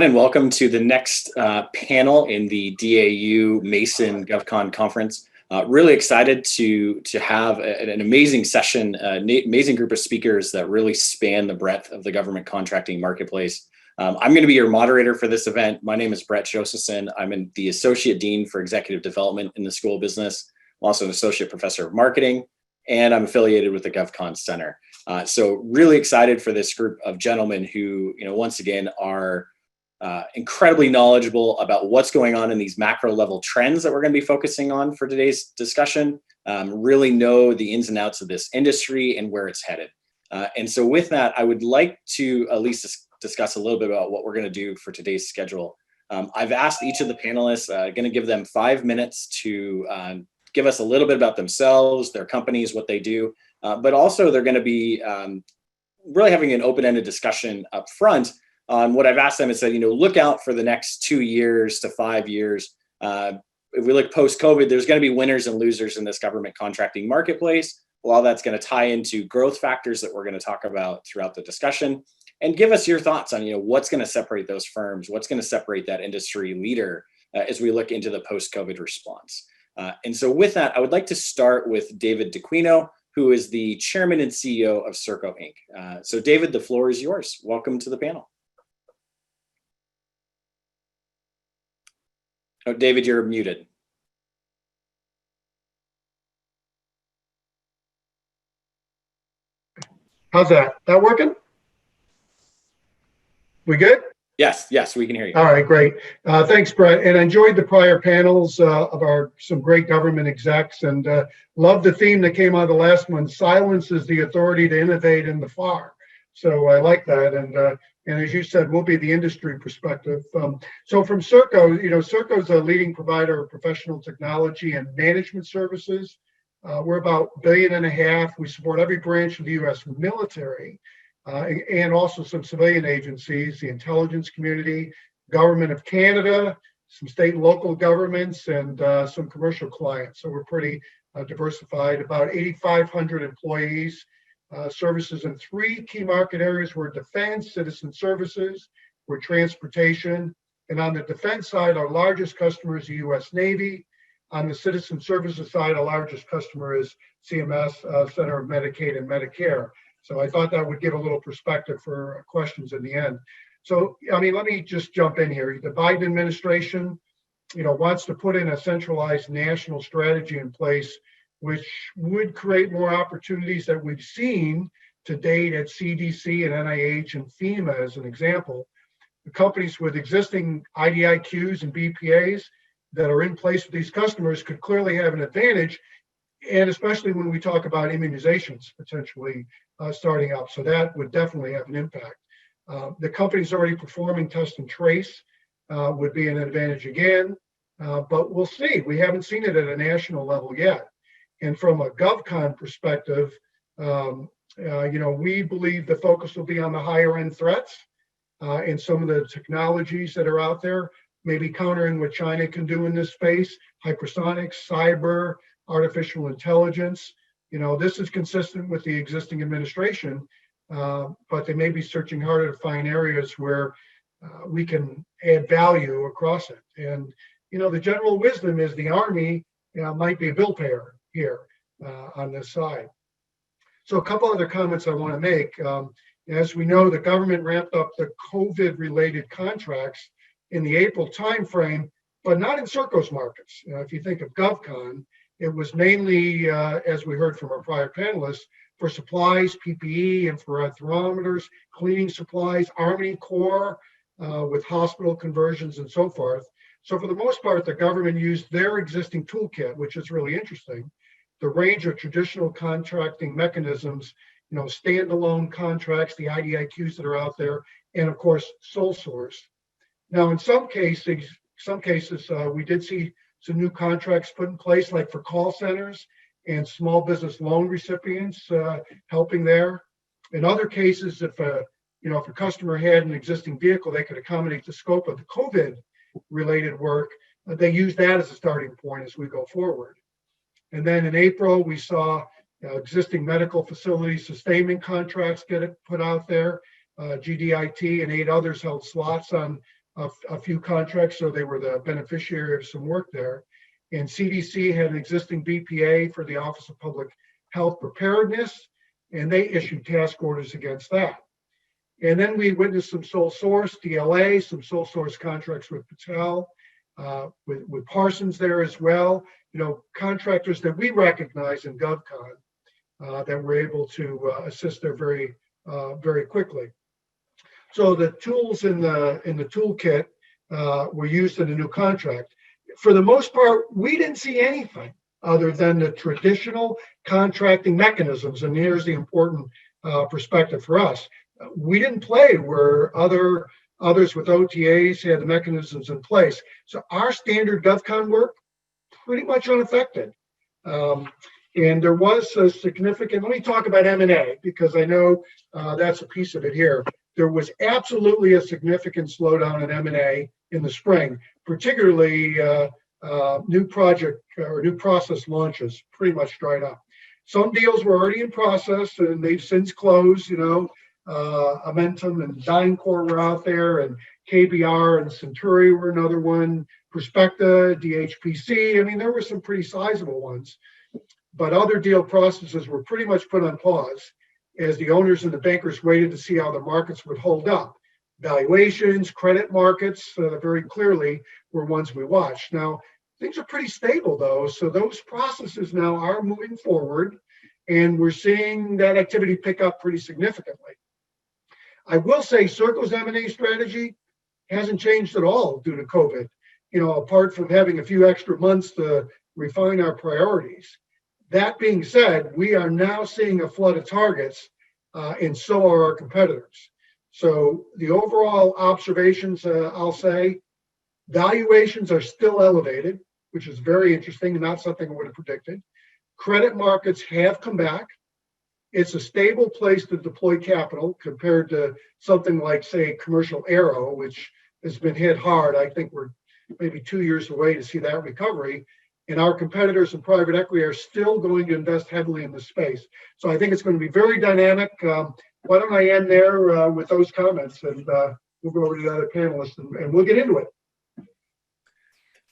And welcome to the next panel in the DAU Mason GovCon conference. Really excited to have an amazing session, an amazing group of speakers that really span the breadth of the government contracting marketplace. I'm going to be your moderator for this event. My name is Josephson. I'm the Associate Dean for Executive Development in the School of Business. I'm also an Associate Professor of Marketing, and I'm affiliated with the GovCon Center. So really excited for this group of gentlemen who, once again are incredibly knowledgeable about what's going on in these macro level trends that we're going to be focusing on for today's discussion, really know the ins and outs of this industry and where it's headed. And so with that, I would like to at least discuss a little bit about what we're going to do for today's schedule. I've asked each of the panelists, going to give them 5 minutes to give us a little bit about themselves, their companies, what they do, but also they're going to be really having an open-ended discussion up front on what I've asked them and said, look out for the next 2 years to 5 years. If we look post-COVID, there's going to be winners and losers in this government contracting marketplace. A lot of that's going to tie into growth factors that we're going to talk about throughout the discussion, and give us your thoughts on, what's going to separate those firms, what's going to separate that industry leader as we look into the post-COVID response. And so with that, I would like to start with David Dacquino, who is the chairman and CEO of Serco Inc. So David, the floor is yours. Welcome to the panel. Oh, David, you're muted. How's that? That working? We good? Yes, we can hear you. All right, great. Thanks, Brett. And I enjoyed the prior panels of some great government execs, and love the theme that came out of the last one. Silence is the authority to innovate in the far. So I like that. And as you said, we'll be the industry perspective. So from Serco, Serco is a leading provider of professional technology and management services. We're about $1.5 billion. We support every branch of the U.S. military and also some civilian agencies, the intelligence community, government of Canada, some state and local governments, and some commercial clients. So we're pretty diversified, about 8,500 employees. Services in 3 key market areas were defense, citizen services, we're transportation. And on the defense side, our largest customer is the U.S. Navy. On the citizen services side, our largest customer is CMS, Center of Medicaid and Medicare. So I thought that would give a little perspective for questions in the end. So, let me just jump in here. The Biden administration, wants to put in a centralized national strategy in place, which would create more opportunities that we've seen to date at CDC and NIH and FEMA as an example. The companies with existing IDIQs and BPAs that are in place with these customers could clearly have an advantage, and especially when we talk about immunizations potentially starting up. So that would definitely have an impact. The companies already performing test and trace would be an advantage again, but we'll see. We haven't seen it at a national level yet. And from a GovCon perspective, we believe the focus will be on the higher end threats and some of the technologies that are out there, maybe countering what China can do in this space, hypersonics, cyber, artificial intelligence. This is consistent with the existing administration, but they may be searching harder to find areas where we can add value across it. And, the general wisdom is the Army might be a bill payer here on this side. So a couple other comments I want to make. As we know, the government ramped up the COVID-related contracts in the April timeframe, but not in Serco's markets. If you think of GovCon, it was mainly, as we heard from our prior panelists, for supplies, PPE, infrared thermometers, cleaning supplies, Army Corps with hospital conversions and so forth. So for the most part, the government used their existing toolkit, which is really interesting. The range of traditional contracting mechanisms, standalone contracts, the IDIQs that are out there, and of course, sole source. Now, in some cases, we did see some new contracts put in place, like for call centers and small business loan recipients, helping there. In other cases, if a customer had an existing vehicle, they could accommodate the scope of the COVID-related work. They use that as a starting point as we go forward. And then in April, we saw existing medical facility sustainment contracts get put out there. GDIT and 8 others held slots on a few contracts, so they were the beneficiary of some work there. And CDC had an existing BPA for the Office of Public Health Preparedness, and they issued task orders against that. And then we witnessed some sole source, DLA, some sole source contracts with Patel, with Parsons there as well. Contractors that we recognize in GovCon that were able to assist there very, very quickly. So the tools in the toolkit were used in the new contract. For the most part, we didn't see anything other than the traditional contracting mechanisms. And here's the important perspective for us. We didn't play where others with OTAs had the mechanisms in place. So our standard GovCon work, pretty much unaffected. And there was a significant, let me talk about M&A, because I know that's a piece of it here. There was absolutely a significant slowdown in M&A in the spring, particularly new project or new process launches pretty much dried up. Some deals were already in process and they've since closed. Amentum and DynCorp were out there, and KBR and Centuri were another one. Perspecta, DHPC. I mean, there were some pretty sizable ones, but other deal processes were pretty much put on pause as the owners and the bankers waited to see how the markets would hold up. Valuations, credit markets, very clearly were ones we watched. Now, things are pretty stable though, so those processes now are moving forward, and we're seeing that activity pick up pretty significantly. I will say Circle's M&A strategy hasn't changed at all due to COVID, apart from having a few extra months to refine our priorities. That being said, we are now seeing a flood of targets, and so are our competitors. So the overall observations, I'll say, valuations are still elevated, which is very interesting and not something I would have predicted. Credit markets have come back. It's a stable place to deploy capital compared to something like, say, commercial aero, which has been hit hard. I think we're maybe 2 years away to see that recovery. And our competitors in private equity are still going to invest heavily in this space. So I think it's going to be very dynamic. Why don't I end there with those comments, and we'll go over to the other panelists and we'll get into it.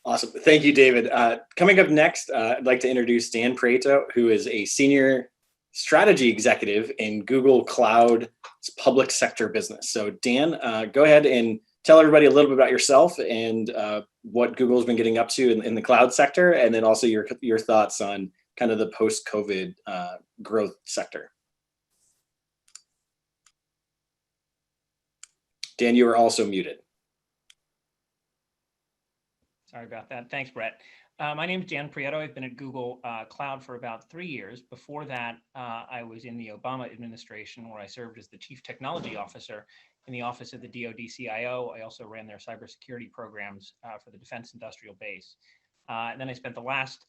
Awesome. Thank you, David. Coming up next, I'd like to introduce Dan Prieto, who is a senior strategy executive in Google Cloud's public sector business. So Dan, go ahead and tell everybody a little bit about yourself and what Google's been getting up to in the cloud sector, and then also your thoughts on kind of the post-COVID growth sector. Dan, you are also muted. Sorry about that. Thanks, Brett. My name is Dan Prieto. I've been at Google Cloud for about 3 years. Before that, I was in the Obama administration, where I served as the Chief Technology Officer in the office of the DoD CIO. I also ran their cybersecurity programs for the Defense Industrial Base. And then I spent the last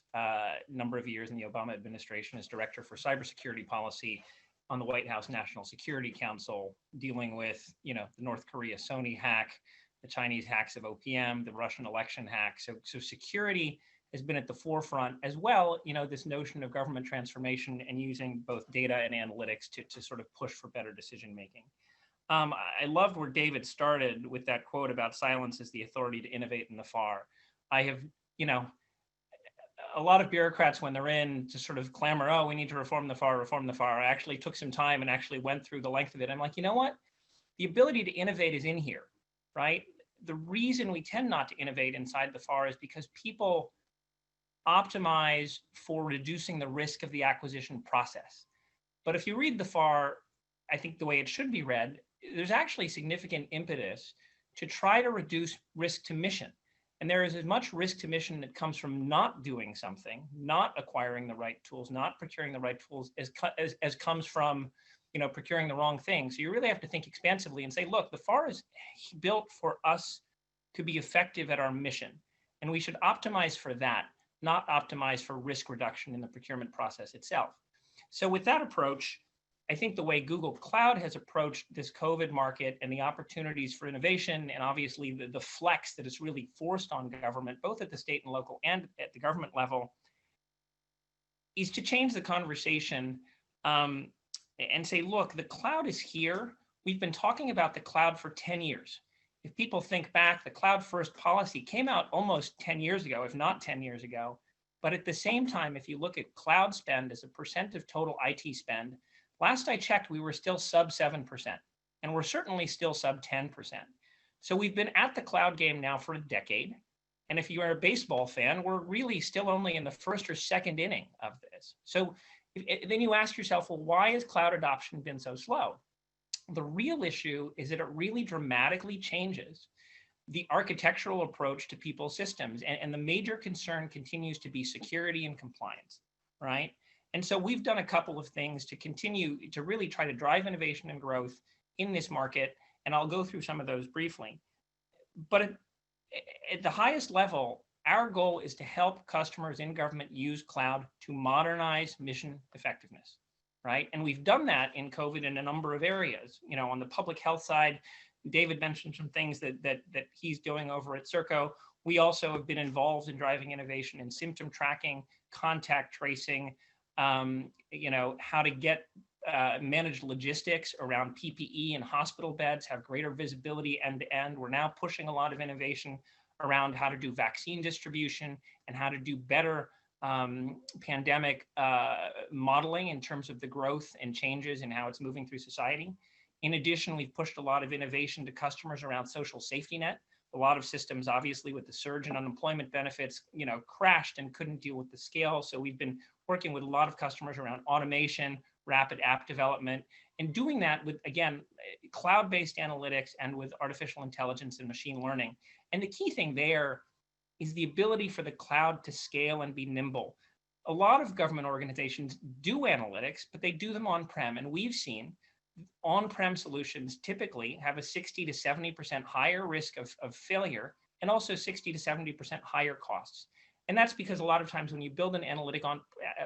number of years in the Obama administration as Director for Cybersecurity Policy on the White House National Security Council, dealing with, the North Korea Sony hack, the Chinese hacks of OPM, the Russian election hack. So security has been at the forefront as well, this notion of government transformation and using both data and analytics to sort of push for better decision making. I loved where David started with that quote about silence is the authority to innovate in the FAR. I have, a lot of bureaucrats, when they're in, to sort of clamor, oh, we need to reform the FAR, reform the FAR. I actually took some time and actually went through the length of it. I'm like, you know what? The ability to innovate is in here, right? The reason we tend not to innovate inside the FAR is because people optimize for reducing the risk of the acquisition process. But if you read the FAR, I think the way it should be read, there's actually significant impetus to try to reduce risk to mission. And there is as much risk to mission that comes from not doing something, not acquiring the right tools, not procuring the right tools, as comes from procuring the wrong thing. So you really have to think expansively and say, look, the FAR is built for us to be effective at our mission. And we should optimize for that, not optimize for risk reduction in the procurement process itself. So with that approach, I think the way Google Cloud has approached this COVID market and the opportunities for innovation, and obviously the flex that is really forced on government, both at the state and local and at the government level, is to change the conversation and say, look, the cloud is here. We've been talking about the cloud for 10 years. if people think back, the cloud first policy came out almost 10 years ago, if not 10 years ago. But at the same time, if you look at cloud spend as a percent of total IT spend, last I checked, we were still sub 7%, and we're certainly still sub 10%. So we've been at the cloud game now for a decade. And if you are a baseball fan, we're really still only in the first or second inning of this. So then you ask yourself, well, why has cloud adoption been so slow? The real issue is that it really dramatically changes the architectural approach to people's systems. And the major concern continues to be security and compliance, right? And so we've done a couple of things to continue to really try to drive innovation and growth in this market. And I'll go through some of those briefly. But at the highest level, our goal is to help customers in government use cloud to modernize mission effectiveness, right? And we've done that in COVID in a number of areas. You know, on the public health side, David mentioned some things that he's doing over at Serco. We also have been involved in driving innovation in symptom tracking, contact tracing, you know, how to get managed logistics around PPE and hospital beds, have greater visibility end to end. We're now pushing a lot of innovation around how to do vaccine distribution and how to do better pandemic modeling in terms of the growth and changes and how it's moving through society. In addition, we've pushed a lot of innovation to customers around social safety net. A lot of systems, obviously, with the surge in unemployment benefits, you know, crashed and couldn't deal with the scale. So we've been working with a lot of customers around automation, rapid app development, and doing that with, again, cloud-based analytics and with artificial intelligence and machine learning. And the key thing there is the ability for the cloud to scale and be nimble. A lot of government organizations do analytics, but they do them on-prem. And we've seen on-prem solutions typically have a 60 to 70% higher risk of failure, and also 60 to 70% higher costs. And that's because a lot of times when you build an analytic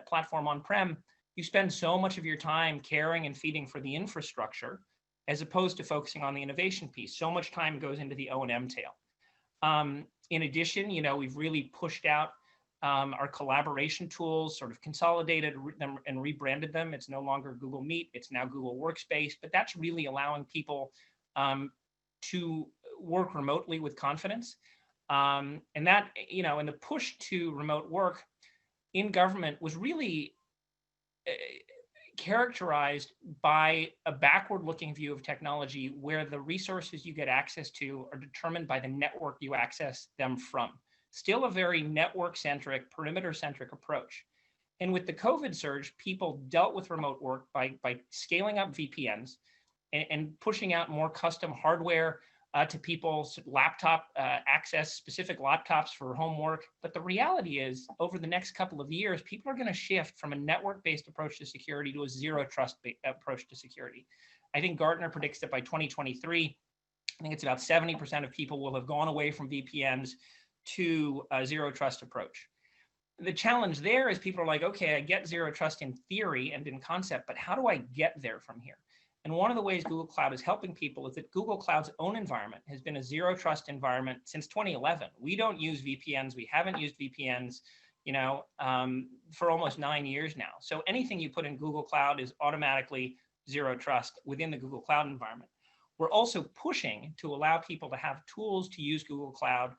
platform on-prem, you spend so much of your time caring and feeding for the infrastructure, as opposed to focusing on the innovation piece. So much time goes into the O&M tail. In addition, you know, we've really pushed out our collaboration tools, sort of consolidated them and rebranded them. It's no longer Google Meet, it's now Google Workspace, but that's really allowing people to work remotely with confidence. And that, you know, and the push to remote work in government was really characterized by a backward-looking view of technology where the resources you get access to are determined by the network you access them from. Still a very network-centric, perimeter-centric approach. And with the COVID surge, people dealt with remote work by scaling up VPNs and pushing out more custom hardware to people's laptop access, specific laptops for homework. But the reality is, over the next couple of years, people are going to shift from a network-based approach to security to a zero-trust approach to security. I think Gartner predicts that by 2023, I think it's about 70% of people will have gone away from VPNs to a zero-trust approach. The challenge there is people are like, okay, I get zero trust in theory and in concept, but how do I get there from here? And one of the ways Google Cloud is helping people is that Google Cloud's own environment has been a zero trust environment since 2011. We don't use VPNs. We haven't used VPNs, you know, for almost 9 years now. So anything you put in Google Cloud is automatically zero trust within the Google Cloud environment. We're also pushing to allow people to have tools to use Google Cloud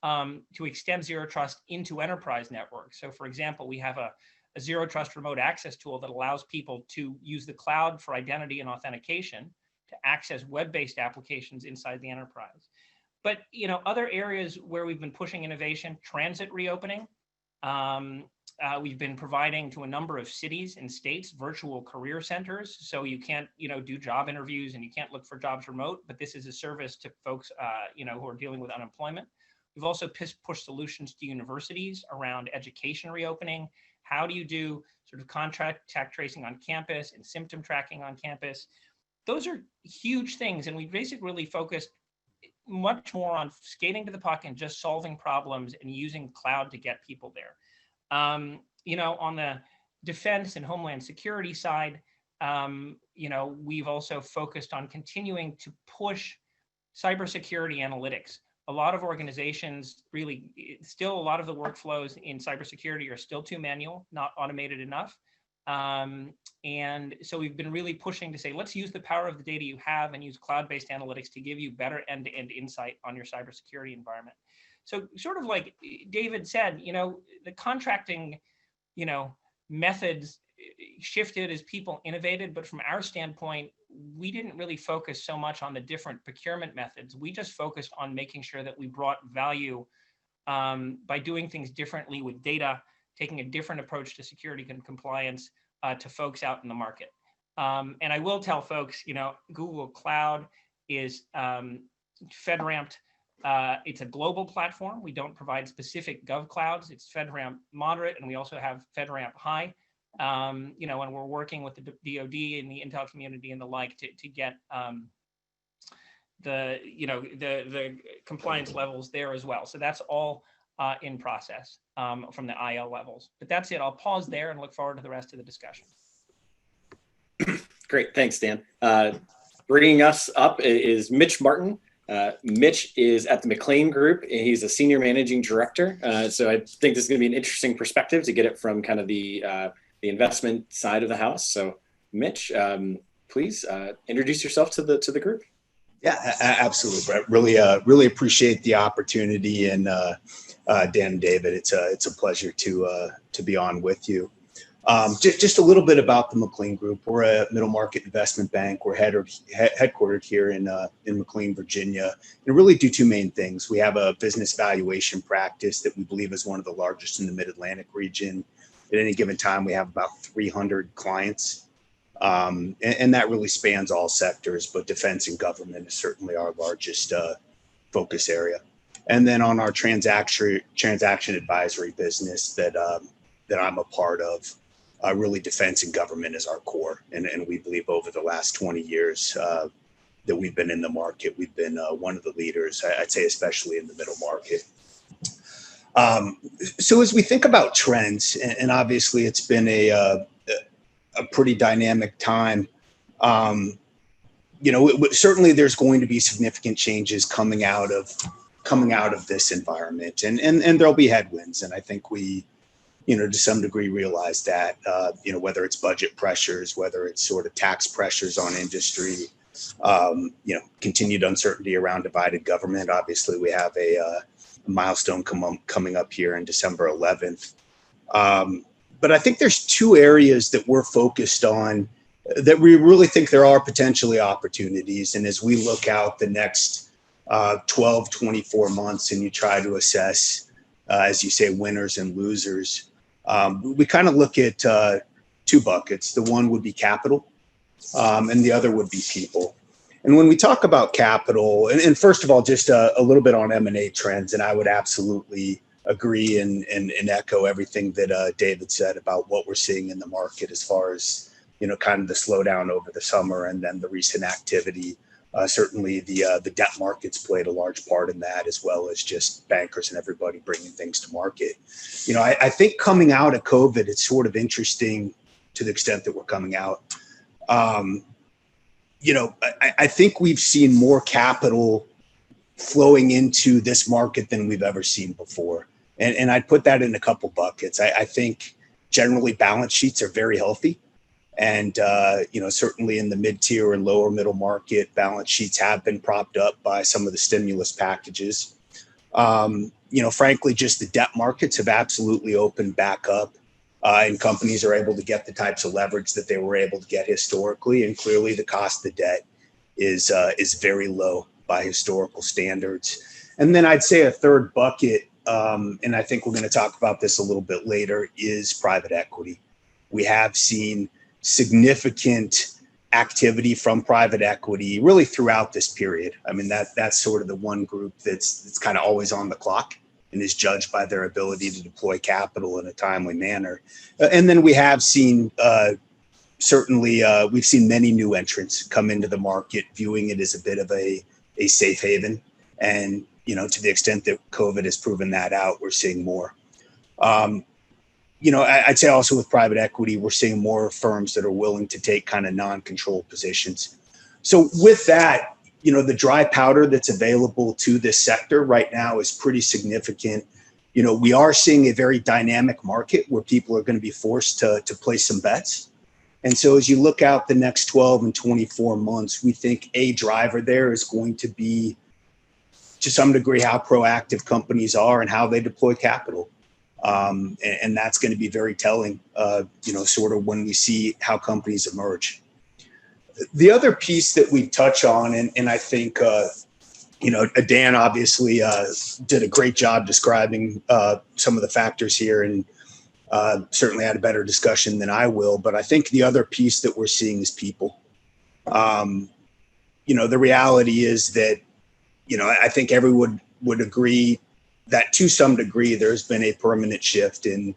to extend zero trust into enterprise networks. So for example, we have a zero trust remote access tool that allows people to use the cloud for identity and authentication to access web-based applications inside the enterprise. But, you know, other areas where we've been pushing innovation, transit reopening. We've been providing to a number of cities and states virtual career centers. So you can't, you know, do job interviews and you can't look for jobs remote, but this is a service to folks, you know, who are dealing with unemployment. We've also pushed solutions to universities around education reopening. How do you do sort of contact tracing on campus and symptom tracking on campus? Those are huge things. And we basically really focused much more on skating to the puck and just solving problems and using cloud to get people there. You know, on the defense and homeland security side, you know, we've also focused on continuing to push cybersecurity analytics. A lot of organizations really, still a lot of the workflows in cybersecurity are still too manual, not automated enough. And so we've been really pushing to say, let's use the power of the data you have and use cloud-based analytics to give you better end-to-end insight on your cybersecurity environment. So sort of like David said, the contracting, methods shifted as people innovated, but from our standpoint, we didn't really focus so much on the different procurement methods. We just focused on making sure that we brought value by doing things differently with data, taking a different approach to security and compliance to folks out in the market. And I will tell folks, Google Cloud is FedRAMP. It's a global platform. We don't provide specific gov clouds. It's FedRAMP moderate, and we also have FedRAMP high. And we're working with the DoD and the Intel community and the like to get the compliance levels there as well. So that's all in process from the IL levels. But that's it. I'll pause there and look forward to the rest of the discussion. Great, thanks, Dan. Bringing us up is Mitch Martin. Mitch is at the McLean Group. He's a senior managing director. So I think this is going to be an interesting perspective to get it from kind of the investment side of the house. So Mitch, please introduce yourself to the group. Yeah, absolutely, Brett. Really appreciate the opportunity, and Dan and David, it's a pleasure to be on with you. Just a little bit about the McLean Group. We're a middle market investment bank. We're headquartered here in McLean, Virginia, and really do two main things. We have a business valuation practice that we believe is one of the largest in the Mid-Atlantic region. At any given time, we have about 300 clients, and that really spans all sectors, but defense and government is certainly our largest focus area. And then on our transaction advisory business that I'm a part of, really defense and government is our core. And we believe over the last 20 years that we've been in the market, we've been one of the leaders, I'd say, especially in the middle market. So as we think about trends, and obviously it's been a pretty dynamic time, certainly there's going to be significant changes coming out of this environment, and there'll be headwinds. And I think we, to some degree realize that, whether it's budget pressures, whether it's sort of tax pressures on industry, continued uncertainty around divided government. Obviously, we have a milestone coming up here in December 11th. But I think there's two areas that we're focused on that we really think there are potentially opportunities. And as we look out the next 12, 24 months and you try to assess, as you say, winners and losers, we kind of look at two buckets. The one would be capital, and the other would be people. And when we talk about capital, and first of all, just a little bit on M&A trends, and I would absolutely agree and echo everything that David said about what we're seeing in the market as far as, kind of the slowdown over the summer and then the recent activity. Certainly the debt markets played a large part in that, as well as just bankers and everybody bringing things to market. I think coming out of COVID, it's sort of interesting to the extent that we're coming out. I think we've seen more capital flowing into this market than we've ever seen before. And I'd put that in a couple buckets. I think generally balance sheets are very healthy. And, certainly in the mid-tier and lower middle market, balance sheets have been propped up by some of the stimulus packages. Frankly, just the debt markets have absolutely opened back up. And companies are able to get the types of leverage that they were able to get historically. And clearly the cost of debt is very low by historical standards. And then I'd say a third bucket, and I think we're going to talk about this a little bit later, is private equity. We have seen significant activity from private equity really throughout this period. I mean, that's sort of the one group that's kind of always on the clock and is judged by their ability to deploy capital in a timely manner. And then we have seen, we've seen many new entrants come into the market, viewing it as a bit of a safe haven. And, to the extent that COVID has proven that out, we're seeing more. I'd say also with private equity, we're seeing more firms that are willing to take kind of non-controlled positions. So with that, the dry powder that's available to this sector right now is pretty significant. we are seeing a very dynamic market where people are going to be forced to place some bets. And so as you look out the next 12 and 24 months, we think a driver there is going to be, to some degree, how proactive companies are and how they deploy capital. And that's going to be very telling, sort of when we see how companies emerge. The other piece that we touch on, and I think, Dan obviously did a great job describing some of the factors here, and certainly had a better discussion than I will. But I think the other piece that we're seeing is people. The reality is that, I think everyone would agree that to some degree there's been a permanent shift in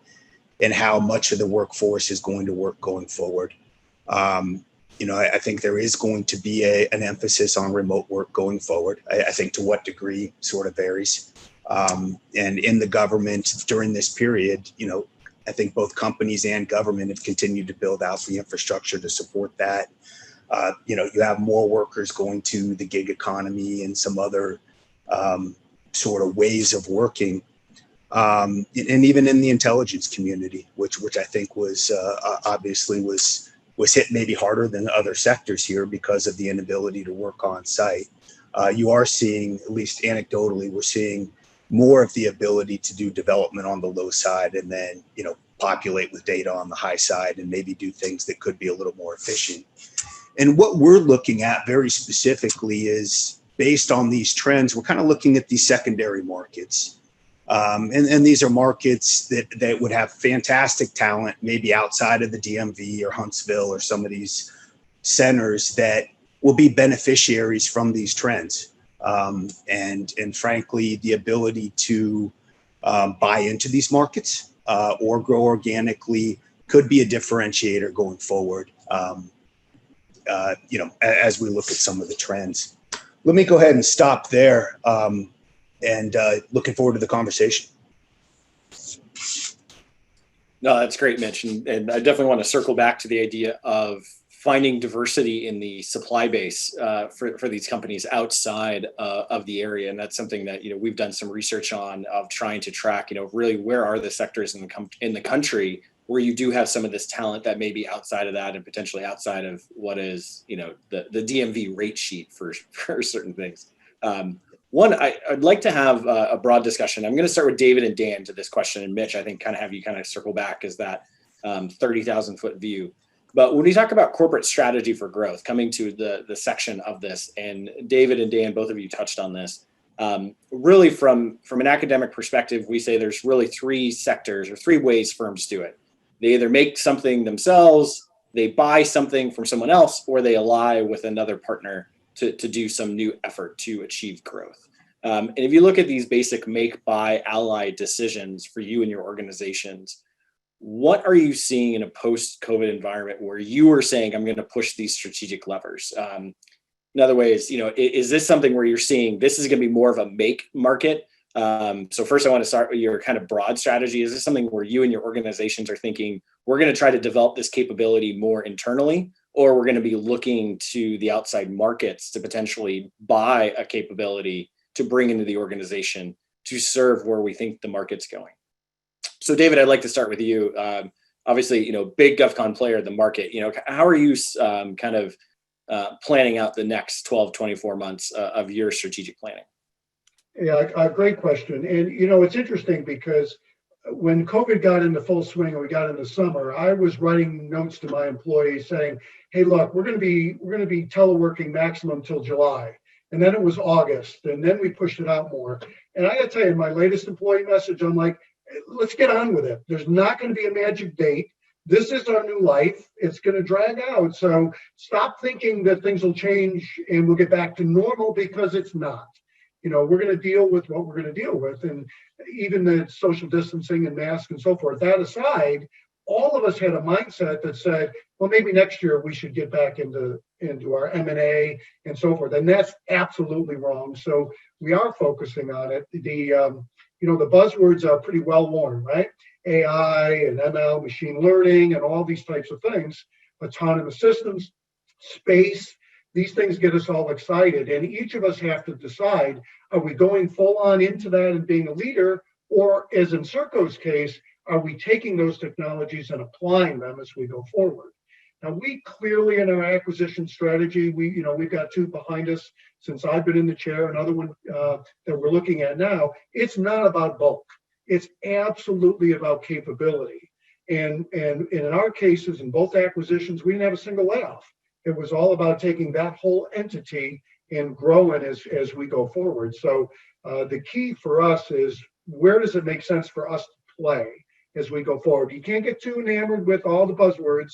how much of the workforce is going to work going forward. I think there is going to be an emphasis on remote work going forward. I think to what degree sort of varies. And in the government during this period, I think both companies and government have continued to build out the infrastructure to support that. You have more workers going to the gig economy and some other sort of ways of working. And even in the intelligence community, which I think was obviously was hit maybe harder than other sectors here because of the inability to work on site. You are seeing, at least anecdotally, we're seeing more of the ability to do development on the low side and then, populate with data on the high side and maybe do things that could be a little more efficient. And what we're looking at very specifically is, based on these trends, we're kind of looking at these secondary markets. And these are markets that would have fantastic talent, maybe outside of the DMV or Huntsville or some of these centers that will be beneficiaries from these trends. And frankly, the ability to buy into these markets or grow organically could be a differentiator going forward, as we look at some of the trends. Let me go ahead and stop there, and looking forward to the conversation. No, that's great, Mitch. And I definitely want to circle back to the idea of finding diversity in the supply base for these companies outside of the area. And that's something that, we've done some research on, of trying to track, really where are the sectors in the country where you do have some of this talent that may be outside of that and potentially outside of what is, the DMV rate sheet for certain things. One, I'd like to have a broad discussion. I'm going to start with David and Dan to this question, and Mitch, I think have you circle back as that 30,000 foot view. But when we talk about corporate strategy for growth, coming to the section of this, and David and Dan, both of you touched on this, really from an academic perspective, we say there's really three sectors or three ways firms do it. They either make something themselves, they buy something from someone else, or they ally with another partner to do some new effort to achieve growth. And if you look at these basic make, buy, ally decisions for you and your organizations, what are you seeing in a post-COVID environment where you are saying, I'm going to push these strategic levers? In other ways, is this something where you're seeing this is going to be more of a make market? So first I want to start with your broad strategy. Is this something where you and your organizations are thinking, we're going to try to develop this capability more internally, or we're going to be looking to the outside markets to potentially buy a capability to bring into the organization to serve where we think the market's going? So David, I'd like to start with you. Obviously, big GovCon player in the market, how are you planning out the next 12, 24 months of your strategic planning? Yeah, great question. And, it's interesting because when COVID got into full swing and we got into summer, I was writing notes to my employees saying, hey, look, we're going to be teleworking maximum till July. And then it was August, and then we pushed it out more. And I got to tell you, in my latest employee message, I'm like, let's get on with it. There's not going to be a magic date. This is our new life. It's going to drag out. So stop thinking that things will change and we'll get back to normal, because it's not. We're going to deal with what we're going to deal with. And even the social distancing and masks and so forth, that aside, all of us had a mindset that said, well, maybe next year we should get back into our M&A and so forth. And that's absolutely wrong. So we are focusing on it. The buzzwords are pretty well worn, right? AI and ML, machine learning, and all these types of things, autonomous systems, space. These things get us all excited, and each of us have to decide, are we going full on into that and being a leader, Or as in Serco's case, are we taking those technologies and applying them as we go forward? Now, we clearly in our acquisition strategy, we've got two behind us since I've been in the chair, another one that we're looking at now. It's not about bulk. It's absolutely about capability. And in our cases, in both acquisitions, we didn't have a single layoff. It was all about taking that whole entity and growing as we go forward. So the key for us is, where does it make sense for us to play as we go forward? You can't get too enamored with all the buzzwords,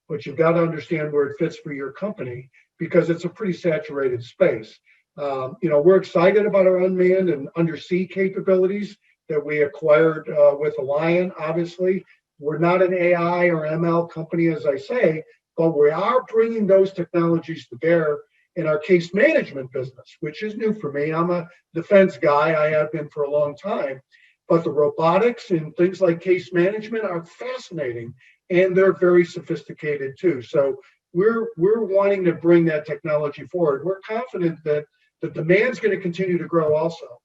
but you've got to understand where it fits for your company, because it's a pretty saturated space. We're excited about our unmanned and undersea capabilities that we acquired with Alliant. Obviously, we're not an AI or ML company, as I say, but we are bringing those technologies to bear in our case management business, which is new for me. I'm a defense guy. I have been for a long time. But the robotics and things like case management are fascinating, and they're very sophisticated too. So we're wanting to bring that technology forward. We're confident that the demand's going to continue to grow also,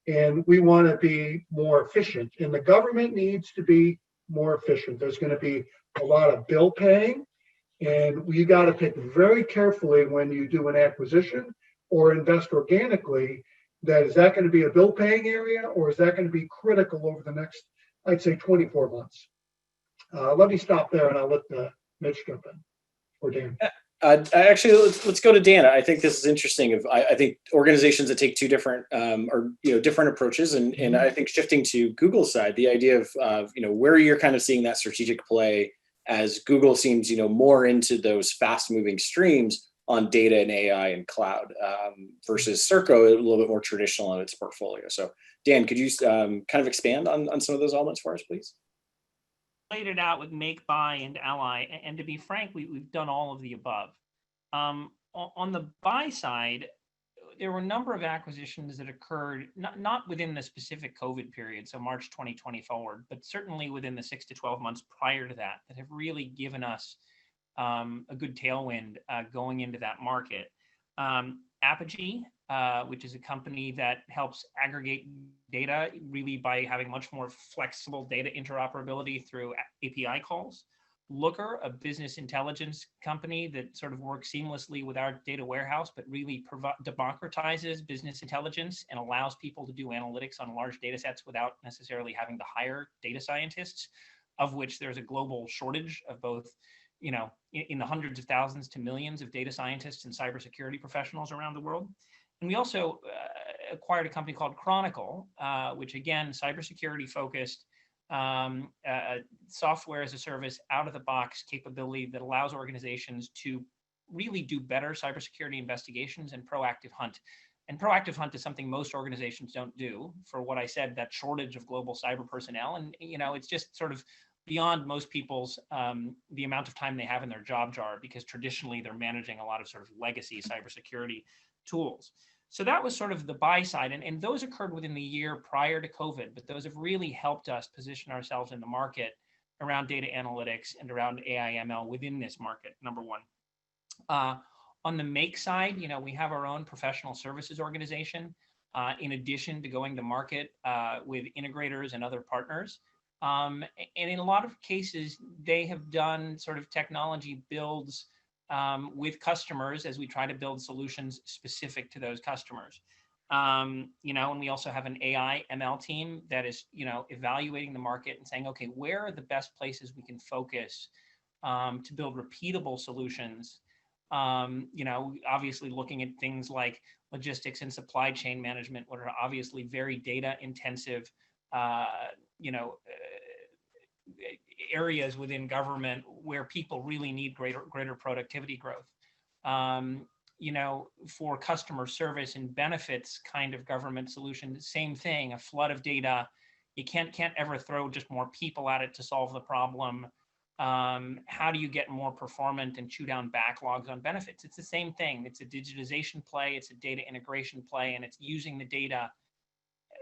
and we want to be more efficient. And the government needs to be more efficient. There's going to be a lot of bill paying, and we got to pick very carefully when you do an acquisition or invest organically. Is that going to be a bill paying area, or is that going to be critical over the next, I'd say, 24 months? Let me stop there, and I'll let Mitch jump in, or Dan. Actually, let's go to Dan. I think this is interesting. I think organizations that take two different different approaches, and I think shifting to Google's side, the idea of where you're kind of seeing that strategic play as Google seems more into those fast moving streams on data and AI and cloud versus Serco, a little bit more traditional in its portfolio. So Dan, could you kind of expand on some of those elements for us, please? Laid it out with make, buy, and ally. And to be frank, we've done all of the above. On the buy side, there were a number of acquisitions that occurred, not within the specific COVID period, so March 2020 forward, but certainly within the 6 to 12 months prior to that have really given us a good tailwind going into that market. Apogee, which is a company that helps aggregate data really by having much more flexible data interoperability through API calls. Looker, a business intelligence company that sort of works seamlessly with our data warehouse, but really democratizes business intelligence and allows people to do analytics on large data sets without necessarily having to hire data scientists, of which there's a global shortage of both, in the hundreds of thousands to millions of data scientists and cybersecurity professionals around the world. And we also acquired a company called Chronicle, which again, cybersecurity focused, software as a service, out of the box capability that allows organizations to really do better cybersecurity investigations and proactive hunt. And proactive hunt is something most organizations don't do, for what I said, that shortage of global cyber personnel. And, it's just sort of beyond most people's, the amount of time they have in their job jar, because traditionally they're managing a lot of sort of legacy cybersecurity tools. So that was sort of the buy side. And those occurred within the year prior to COVID, but those have really helped us position ourselves in the market around data analytics and around AI ML within this market, number one. On the make side, we have our own professional services organization, in addition to going to market with integrators and other partners. And in a lot of cases, they have done sort of technology builds with customers as we try to build solutions specific to those customers. And we also have an AI ML team that is, evaluating the market and saying, okay, where are the best places we can focus to build repeatable solutions? Obviously looking at things like logistics and supply chain management, what are obviously very data intensive, areas within government where people really need greater productivity growth. For customer service and benefits kind of government solution, same thing, a flood of data. You can't ever throw just more people at it to solve the problem. How do you get more performant and chew down backlogs on benefits? It's the same thing. It's a digitization play, it's a data integration play, and it's using the data,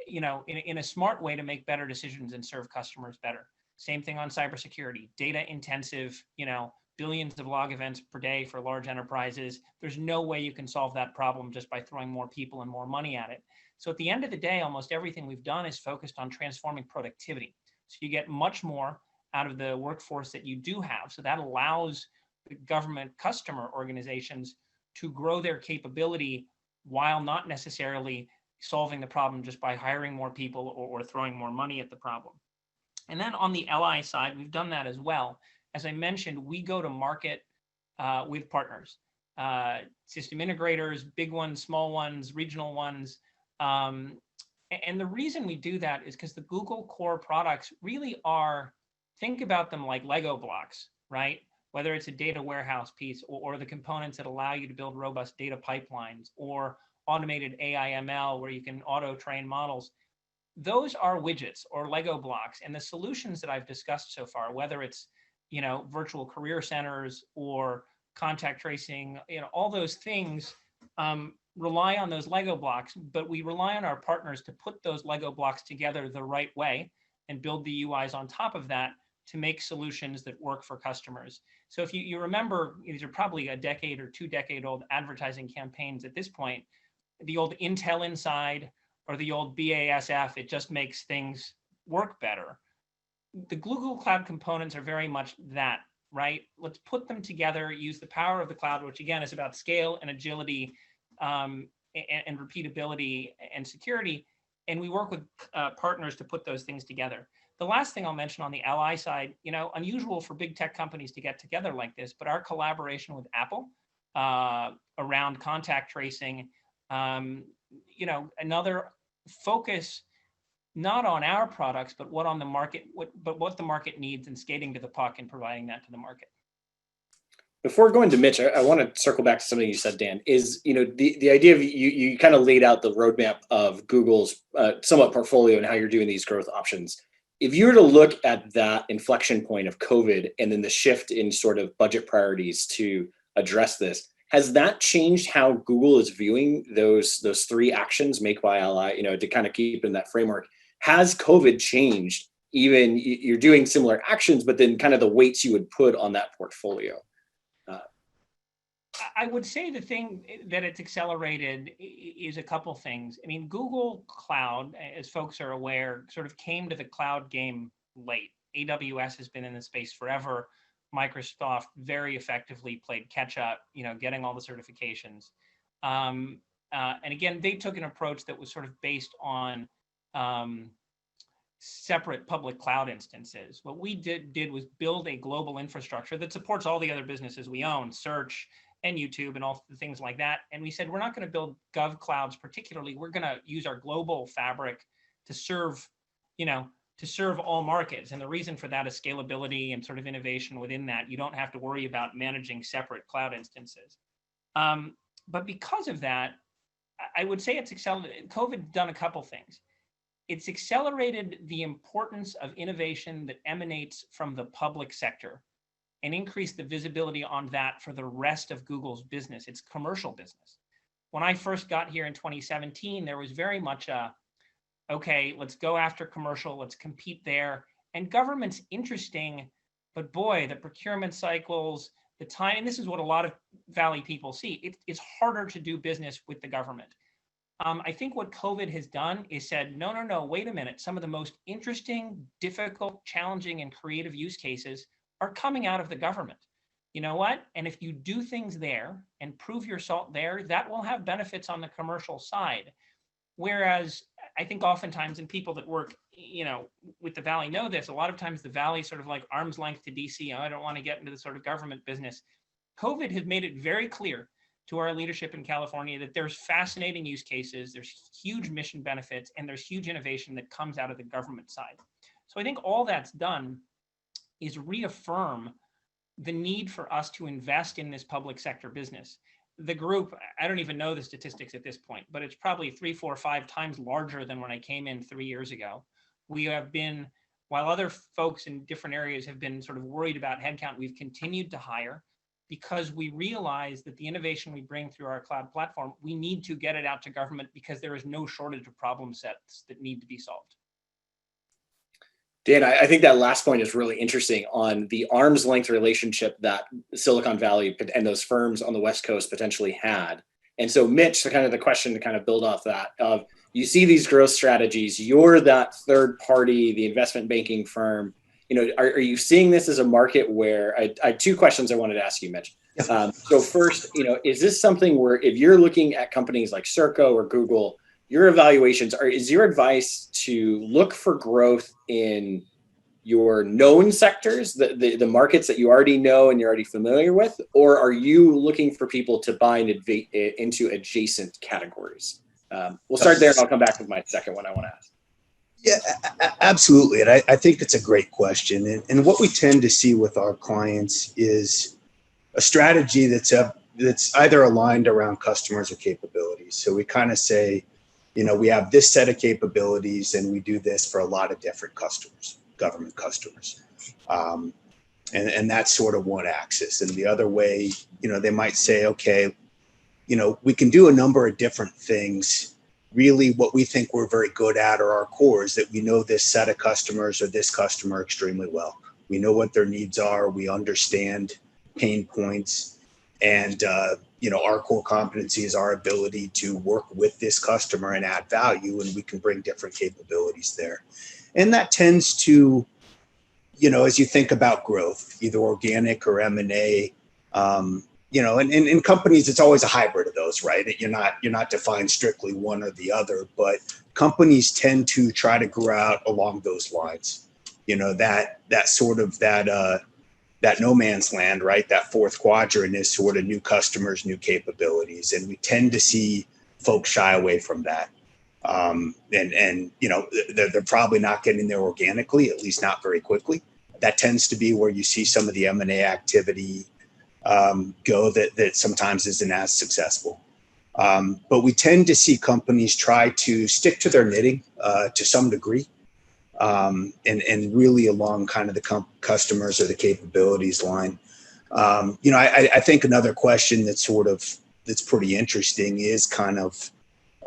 in a smart way to make better decisions and serve customers better. Same thing on cybersecurity, data intensive, billions of log events per day for large enterprises. There's no way you can solve that problem just by throwing more people and more money at it. So at the end of the day, almost everything we've done is focused on transforming productivity. So you get much more out of the workforce that you do have. So that allows the government customer organizations to grow their capability while not necessarily solving the problem just by hiring more people or throwing more money at the problem. And then on the LI side, we've done that as well. As I mentioned, we go to market with partners, system integrators, big ones, small ones, regional ones. And the reason we do that is because the Google core products really are, think about them like Lego blocks, right? Whether it's a data warehouse piece or the components that allow you to build robust data pipelines or automated AI ML where you can auto train models. Those are widgets or Lego blocks. And the solutions that I've discussed so far, whether it's, virtual career centers or contact tracing, all those things rely on those Lego blocks, but we rely on our partners to put those Lego blocks together the right way and build the UIs on top of that to make solutions that work for customers. So if you remember, these are probably a decade or 2-decade old advertising campaigns at this point, the old Intel Inside or the old BASF, it just makes things work better. The Google Cloud components are very much that, right? Let's put them together, use the power of the cloud, which again is about scale and agility and repeatability and security. And we work with partners to put those things together. The last thing I'll mention on the LI side, unusual for big tech companies to get together like this, but our collaboration with Apple around contact tracing, another focus not on our products, but what on the market, what the market needs, and skating to the puck and providing that to the market. Before going to Mitch, I want to circle back to something you said, Dan, is, the idea of you kind of laid out the roadmap of Google's somewhat portfolio and how you're doing these growth options. If you were to look at that inflection point of COVID and then the shift in sort of budget priorities to address this, has that changed how Google is viewing those three actions, make, buy, ally, to kind of keep in that framework? Has COVID changed, even you're doing similar actions, but then kind of the weights you would put on that portfolio? I would say the thing that it's accelerated is a couple things. I mean, Google Cloud, as folks are aware, sort of came to the cloud game late. AWS has been in the space forever. Microsoft very effectively played catch up, getting all the certifications. And again, they took an approach that was sort of based on separate public cloud instances. What we did was build a global infrastructure that supports all the other businesses we own, search and YouTube and all the things like that. And we said, we're not going to build gov clouds particularly. We're going to use our global fabric to serve, to serve all markets. And the reason for that is scalability and sort of innovation within that. You don't have to worry about managing separate cloud instances. But because of that, I would say it's accelerated. COVID done a couple things. It's accelerated the importance of innovation that emanates from the public sector and increased the visibility on that for the rest of Google's business, its commercial business. When I first got here in 2017, there was very much okay, let's go after commercial, let's compete there. And government's interesting, but boy, the procurement cycles, the time, and this is what a lot of Valley people see, it's harder to do business with the government. I think what COVID has done is said, no, wait a minute. Some of the most interesting, difficult, challenging, and creative use cases are coming out of the government. You know what? And if you do things there and prove your salt there, that will have benefits on the commercial side. Whereas I think oftentimes, and people that work, with the Valley know this, a lot of times the Valley sort of like arm's length to DC. I don't want to get into the sort of government business. COVID has made it very clear to our leadership in California that there's fascinating use cases, there's huge mission benefits, and there's huge innovation that comes out of the government side. So I think all that's done is reaffirm the need for us to invest in this public sector business. The group, I don't even know the statistics at this point, but it's probably 3, 4, 5 times larger than when I came in 3 years ago. We have been, while other folks in different areas have been sort of worried about headcount, we've continued to hire because we realize that the innovation we bring through our cloud platform, we need to get it out to government because there is no shortage of problem sets that need to be solved. Dan, I think that last point is really interesting on the arm's length relationship that Silicon Valley and those firms on the West Coast potentially had. And so, Mitch, kind of the question to kind of build off that of, you see these growth strategies, you're that third party, the investment banking firm. Are you seeing this as a market where I had two questions I wanted to ask you, Mitch. So first, is this something where if you're looking at companies like Circo or Google, your evaluations is your advice to look for growth in your known sectors, the markets that you already know and you're already familiar with, or are you looking for people to buy into adjacent categories? We'll start there and I'll come back with my second one I want to ask. Yeah, absolutely. And I think it's a great question. And what we tend to see with our clients is a strategy that's either aligned around customers or capabilities. So we kind of say, we have this set of capabilities and we do this for a lot of different customers, government customers. And that's sort of one axis. And the other way, they might say, okay, we can do a number of different things. Really, what we think we're very good at are our cores, that we know this set of customers or this customer extremely well. We know what their needs are. We understand pain points. And, our core competency is our ability to work with this customer and add value, and we can bring different capabilities there. And that tends to, as you think about growth, either organic or M&A, and in companies, it's always a hybrid of those, right? You're not defined strictly one or the other, but companies tend to try to grow out along those lines. That no man's land, right? That fourth quadrant is sort of new customers, new capabilities, and we tend to see folks shy away from that. They're probably not getting there organically, at least not very quickly. That tends to be where you see some of the M&A activity go that sometimes isn't as successful. But we tend to see companies try to stick to their knitting to some degree, and really along kind of the customers or the capabilities line. I think another question that's pretty interesting is kind of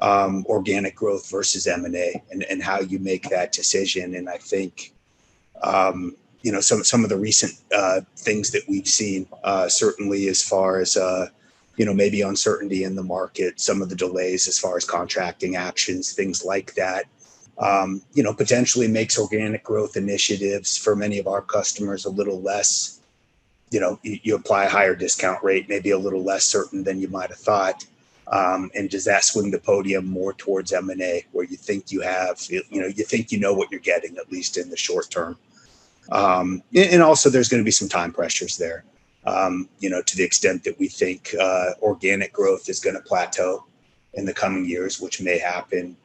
organic growth versus M&A and how you make that decision. And I think some of the recent things that we've seen, certainly as far as maybe uncertainty in the market, some of the delays as far as contracting actions, things like that, potentially makes organic growth initiatives for many of our customers a little less, you apply a higher discount rate, maybe a little less certain than you might have thought. And does that swing the podium more towards M&A, where you think you know what you're getting, at least in the short term? And also there's going to be some time pressures there, to the extent that we think organic growth is going to plateau in the coming years, which may happen.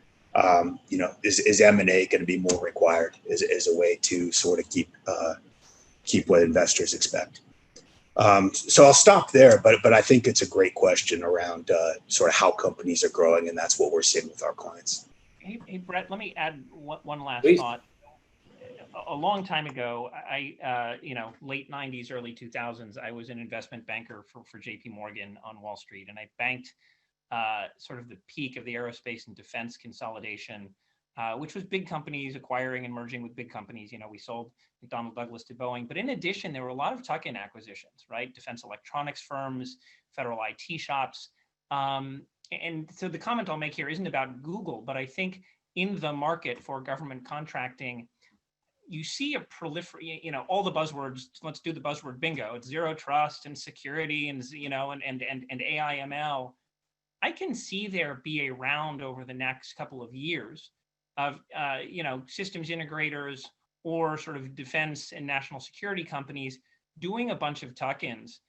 Is M&A going to be more required as a way to sort of keep what investors expect? So I'll stop there, but I think it's a great question around sort of how companies are growing, and that's what we're seeing with our clients. Hey Brett, let me add one last Please. thought. A long time ago, late 90s, early 2000s, I was an investment banker for JP Morgan on Wall Street, and I banked sort of the peak of the aerospace and defense consolidation, which was big companies acquiring and merging with big companies. We sold McDonnell Douglas to Boeing, but in addition, there were a lot of tuck-in acquisitions, right? Defense electronics firms, federal IT shops. And so the comment I'll make here isn't about Google, but I think in the market for government contracting, you see a proliferation, all the buzzwords. Let's do the buzzword bingo. It's zero trust and security and AI ML. I can see there be a round over the next couple of years of systems integrators or sort of defense and national security companies doing a bunch of tuck-ins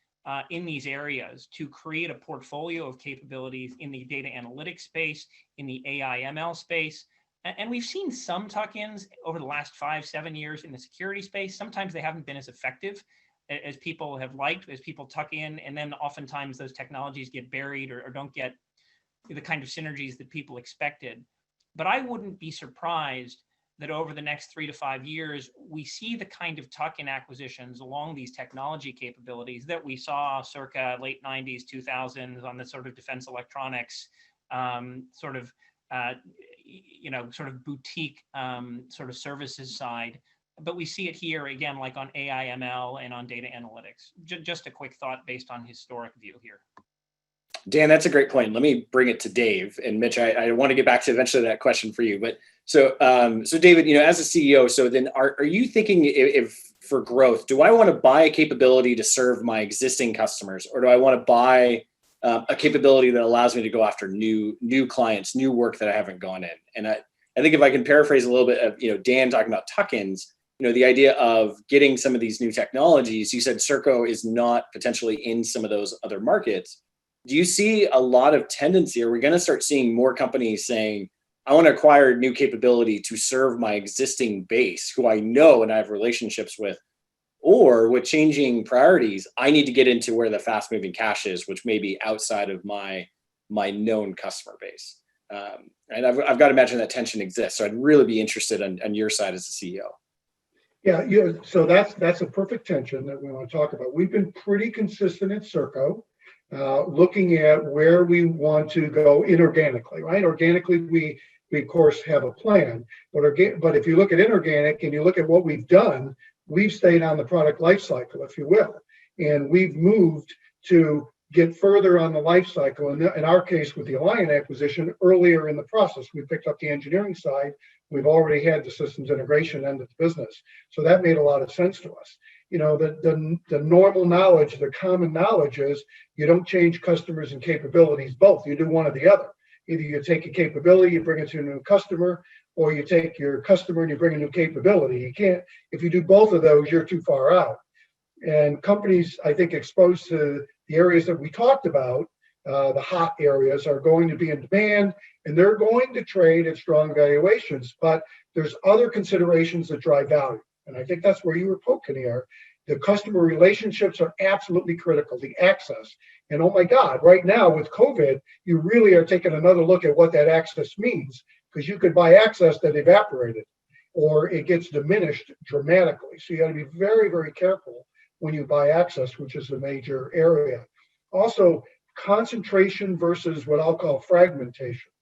in these areas to create a portfolio of capabilities in the data analytics space, in the AI ML space. And we've seen some tuck-ins over the last 5-7 years in the security space. Sometimes they haven't been as effective as people have liked, as people tuck in, and then oftentimes those technologies get buried or don't get the kind of synergies that people expected. But I wouldn't be surprised that over the next 3 to 5 years, we see the kind of tuck-in acquisitions along these technology capabilities that we saw circa late 90s, 2000s on the sort of defense electronics, sort of boutique sort of services side. But we see it here again, like on AI ML and on data analytics. Just a quick thought based on historic view here. Dan, that's a great point. Let me bring it to Dave. And Mitch, I want to get back to eventually that question for you. But so David, as a CEO, so then are you thinking if for growth, do I want to buy a capability to serve my existing customers, or do I want to buy a capability that allows me to go after new clients, new work that I haven't gone in? And I think if I can paraphrase a little bit of Dan talking about tuck-ins, the idea of getting some of these new technologies. You said Serco is not potentially in some of those other markets. Do you see a lot of tendency? Are we going to start seeing more companies saying, I want to acquire new capability to serve my existing base, who I know and I have relationships with, or with changing priorities, I need to get into where the fast moving cash is, which may be outside of my known customer base. And I've got to imagine that tension exists. So I'd really be interested on your side as a CEO. Yeah, so that's a perfect tension that we want to talk about. We've been pretty consistent at Serco, looking at where we want to go inorganically, right? Organically, we of course have a plan, but if you look at inorganic and you look at what we've done, we've stayed on the product life cycle, if you will, and we've moved to get further on the life cycle. In our case, with the Alliant acquisition, earlier in the process, we picked up the engineering side. We've already had the systems integration end of the business, so that made a lot of sense to us. The normal knowledge, the common knowledge is you don't change customers and capabilities both. You do one or the other. Either you take a capability, you bring it to a new customer, or you take your customer and you bring a new capability. You can't, if you do both of those, you're too far out. And companies, I think, exposed to the areas that we talked about, the hot areas, are going to be in demand, and they're going to trade at strong valuations. But there's other considerations that drive value. And I think that's where you were poking here. The customer relationships are absolutely critical, the access. And oh my God, right now with COVID, you really are taking another look at what that access means, because you could buy access that evaporated or it gets diminished dramatically. So you got to be very, very careful when you buy access, which is a major area. Also, concentration versus what I'll call fragmentation.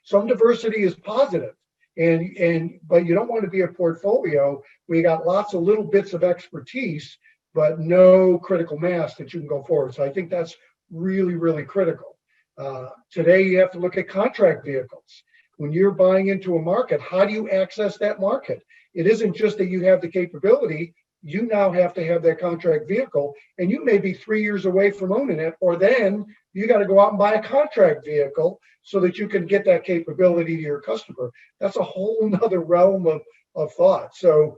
Some diversity is positive, but you don't want to be a portfolio where you got lots of little bits of expertise, but no critical mass that you can go forward. So I think that's really, really critical. Today, you have to look at contract vehicles. When you're buying into a market, how do you access that market? It isn't just that you have the capability. You now have to have that contract vehicle, and you may be 3 years away from owning it, or then you got to go out and buy a contract vehicle so that you can get that capability to your customer. That's a whole nother realm of thought. So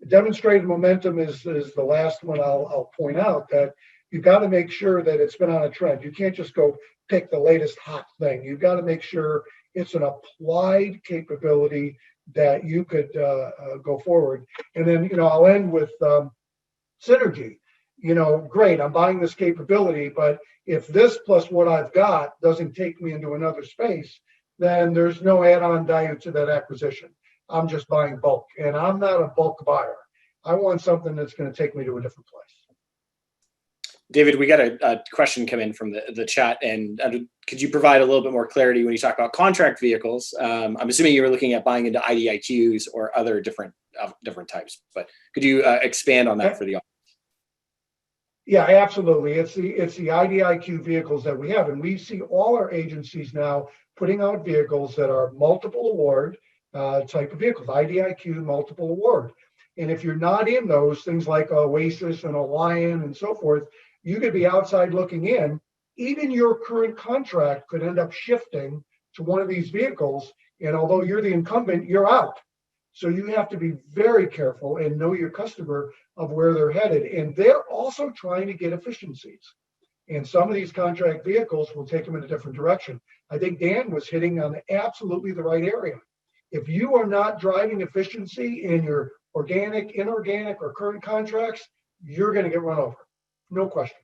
demonstrated momentum is the last one I'll point out, that you've got to make sure that it's been on a trend. You can't just go pick the latest hot thing. You've got to make sure it's an applied capability that you could go forward. And then, I'll end with synergy. Great, I'm buying this capability, but if this plus what I've got doesn't take me into another space, then there's no add-on value to that acquisition. I'm just buying bulk, and I'm not a bulk buyer. I want something that's going to take me to a different place. David, we got a question come in from the chat, and could you provide a little bit more clarity when you talk about contract vehicles? I'm assuming you were looking at buying into IDIQs or other different types, but could you expand on that for the audience? Yeah, absolutely. It's the IDIQ vehicles that we have, and we see all our agencies now putting out vehicles that are multiple award type of vehicles, IDIQ multiple award. And if you're not in those, things like Oasis and Alliant and so forth, you could be outside looking in. Even your current contract could end up shifting to one of these vehicles, and although you're the incumbent, you're out. So you have to be very careful and know your customer of where they're headed. And they're also trying to get efficiencies. And some of these contract vehicles will take them in a different direction. I think Dan was hitting on absolutely the right area. If you are not driving efficiency in your organic, inorganic, or current contracts, you're going to get run over. No question.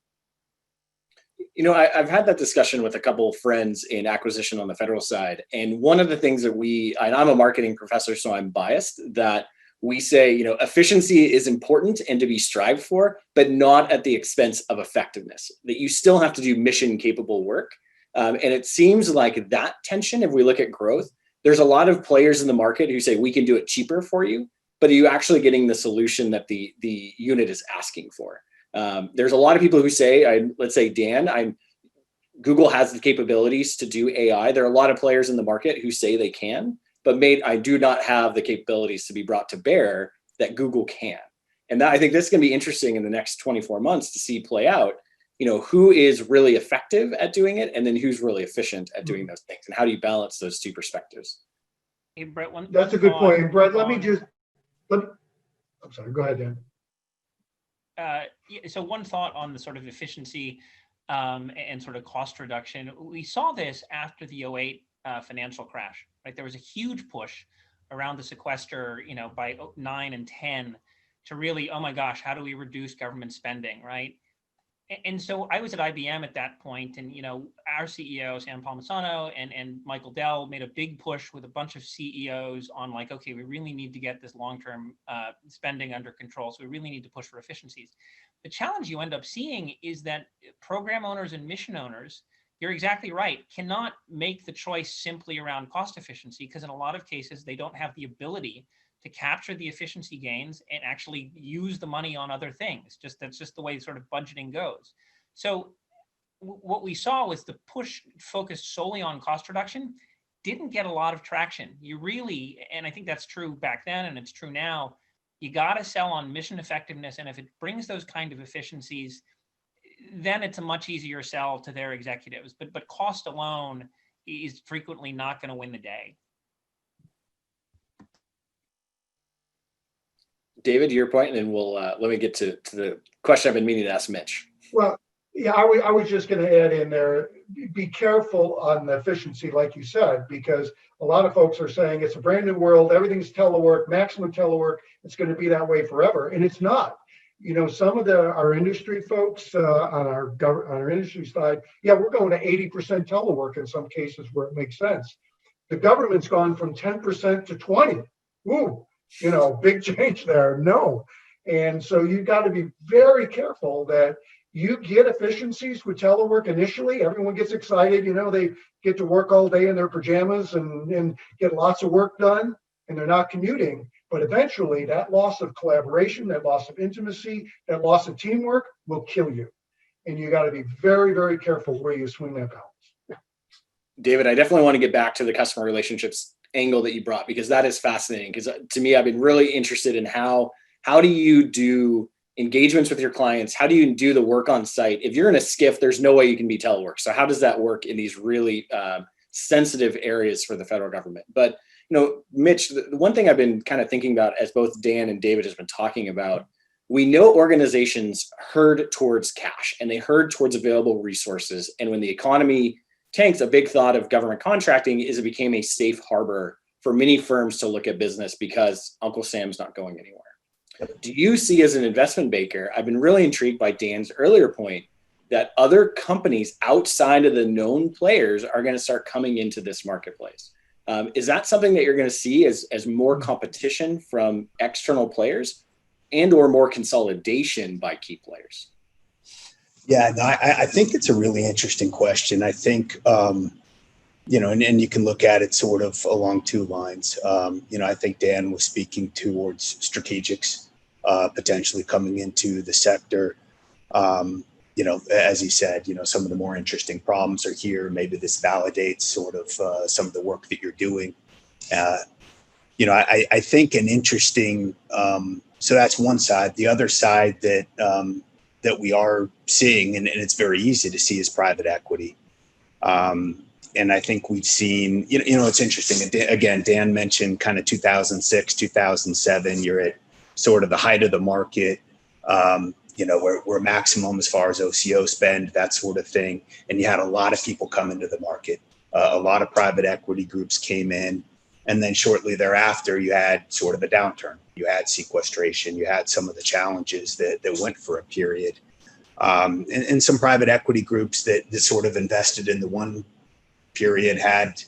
I've had that discussion with a couple of friends in acquisition on the federal side. And one of the things that and I'm a marketing professor, so I'm biased, that we say, efficiency is important and to be strived for, but not at the expense of effectiveness, that you still have to do mission capable work. And it seems like that tension, if we look at growth, there's a lot of players in the market who say, we can do it cheaper for you, but are you actually getting the solution that the unit is asking for? There's a lot of people who say, let's say, Dan, Google has the capabilities to do AI. There are a lot of players in the market who say they can, but I do not have the capabilities to be brought to bear that Google can. And that, I think this is going to be interesting in the next 24 months to see play out, who is really effective at doing it, and then who's really efficient at doing those things, and how do you balance those two perspectives? Hey, Brett, That's a good point. And Brett, I'm sorry, go ahead, Dan. So one thought on the sort of efficiency and sort of cost reduction. We saw this after the '08 financial crash, right? There was a huge push around the sequester, by 9 and 10 to really, oh my gosh, how do we reduce government spending, right? And so I was at IBM at that point, and our CEO Sam Palmisano and Michael Dell made a big push with a bunch of CEOs on like, okay, we really need to get this long-term spending under control. So we really need to push for efficiencies. The challenge you end up seeing is that program owners and mission owners, you're exactly right, cannot make the choice simply around cost efficiency, because in a lot of cases they don't have the ability to capture the efficiency gains and actually use the money on other things. That's just the way sort of budgeting goes. So what we saw was the push focused solely on cost reduction didn't get a lot of traction. You really, and I think that's true back then and it's true now, you got to sell on mission effectiveness. And if it brings those kind of efficiencies, then it's a much easier sell to their executives. But cost alone is frequently not going to win the day. David, your point, and then we'll let me get to the question I've been meaning to ask Mitch. Well, yeah, I was just going to add in there, be careful on the efficiency, like you said, because a lot of folks are saying it's a brand new world, everything's telework, maximum telework, it's going to be that way forever, and it's not. Some of our industry folks on our industry side, yeah, we're going to 80% telework in some cases where it makes sense. The government's gone from 10% to 20. Ooh, big change there. No. And so you've got to be very careful that you get efficiencies with telework initially. Everyone gets excited. They get to work all day in their pajamas and get lots of work done, and they're not commuting. But eventually that loss of collaboration, that loss of intimacy, that loss of teamwork will kill you. And you got to be very, very careful where you swing that balance. David, I definitely want to get back to the customer relationships angle that you brought, because that is fascinating. Because to me, I've been really interested in how do you do engagements with your clients? How do you do the work on site? If you're in a SCIF, there's no way you can be telework. So how does that work in these really sensitive areas for the federal government? But Mitch, the one thing I've been kind of thinking about, as both Dan and David has been talking about, we know organizations herd towards cash and they herd towards available resources. And when the economy tanks, a big thought of government contracting is it became a safe harbor for many firms to look at business because Uncle Sam's not going anywhere. Do you see, as an investment banker, I've been really intrigued by Dan's earlier point that other companies outside of the known players are going to start coming into this marketplace. Is that something that you're going to see as more competition from external players and or more consolidation by key players? Yeah, no, I think it's a really interesting question. I think, and you can look at it sort of along two lines. I think Dan was speaking towards strategics potentially coming into the sector. As he said, some of the more interesting problems are here. Maybe this validates sort of some of the work that you're doing. I think an interesting, so that's one side. The other side that we are seeing, and it's very easy to see, is private equity. And I think we've seen, it's interesting. Again, Dan mentioned kind of 2006, 2007, you're at sort of the height of the market. We're maximum as far as OCO spend, that sort of thing. And you had a lot of people come into the market. A lot of private equity groups came in. And then shortly thereafter, you had sort of a downturn. You had sequestration. You had some of the challenges that went for a period. And some private equity groups that sort of invested in the one period had,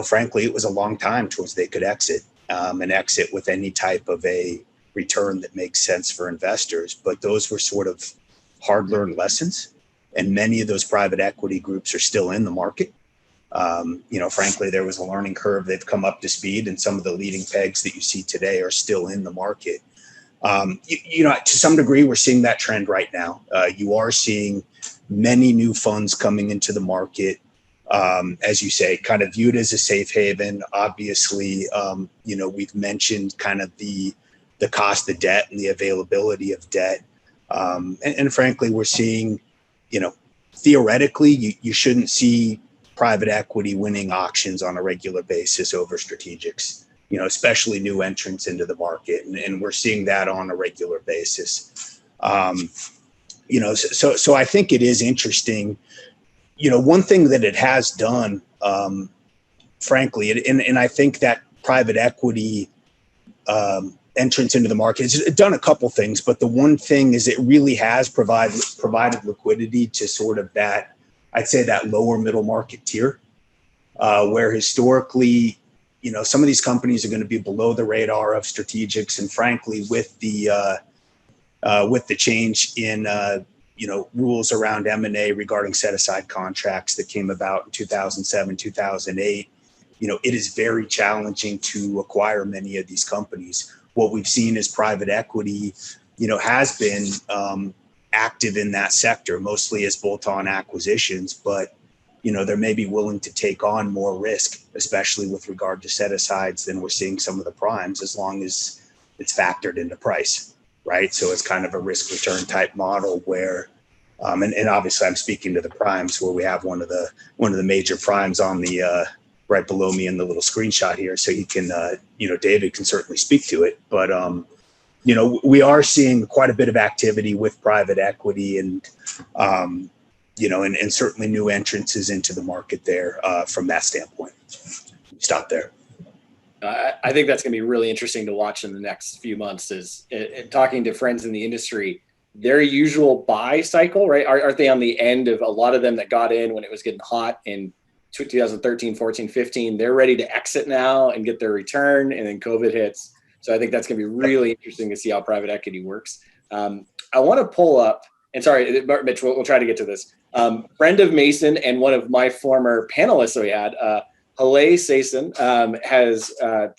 frankly, it was a long time towards they could exit and exit with any type of a return that makes sense for investors. But those were sort of hard-learned lessons. And many of those private equity groups are still in the market. Frankly, there was a learning curve. They've come up to speed, and some of the leading pegs that you see today are still in the market. To some degree, we're seeing that trend right now. You are seeing many new funds coming into the market. As you say, kind of viewed as a safe haven. Obviously, we've mentioned kind of the cost of debt and the availability of debt. And frankly, we're seeing, theoretically, you shouldn't see private equity winning auctions on a regular basis over strategics, especially new entrants into the market. And we're seeing that on a regular basis. So I think it is interesting. One thing that it has done, frankly, and I think that private equity entrance into the market has done a couple things, but the one thing is it really has provided liquidity to sort of that, I'd say that lower middle market tier, where historically, some of these companies are going to be below the radar of strategics, and frankly, with the change in rules around M&A regarding set-aside contracts that came about in 2007, 2008, it is very challenging to acquire many of these companies. What we've seen is private equity, has been active in that sector, mostly as bolt-on acquisitions, but, they're maybe willing to take on more risk, especially with regard to set-asides than we're seeing some of the primes, as long as it's factored into price, right? So it's kind of a risk-return type model where, and obviously I'm speaking to the primes, where we have one of the major primes on the right below me in the little screenshot here, so he can, David can certainly speak to it. But we are seeing quite a bit of activity with private equity, and and certainly new entrances into the market there from that standpoint. Stop there. I think that's going to be really interesting to watch in the next few months. Is talking to friends in the industry, their usual buy cycle, right? Aren't they on the end of a lot of them that got in when it was getting hot in 2013, 14, 15? They're ready to exit now and get their return, and then COVID hits. So I think that's going to be really interesting to see how private equity works. I want to pull up, and sorry, Mitch, we'll try to get to this. Friend of Mason and one of my former panelists that we had, Haley Sason, has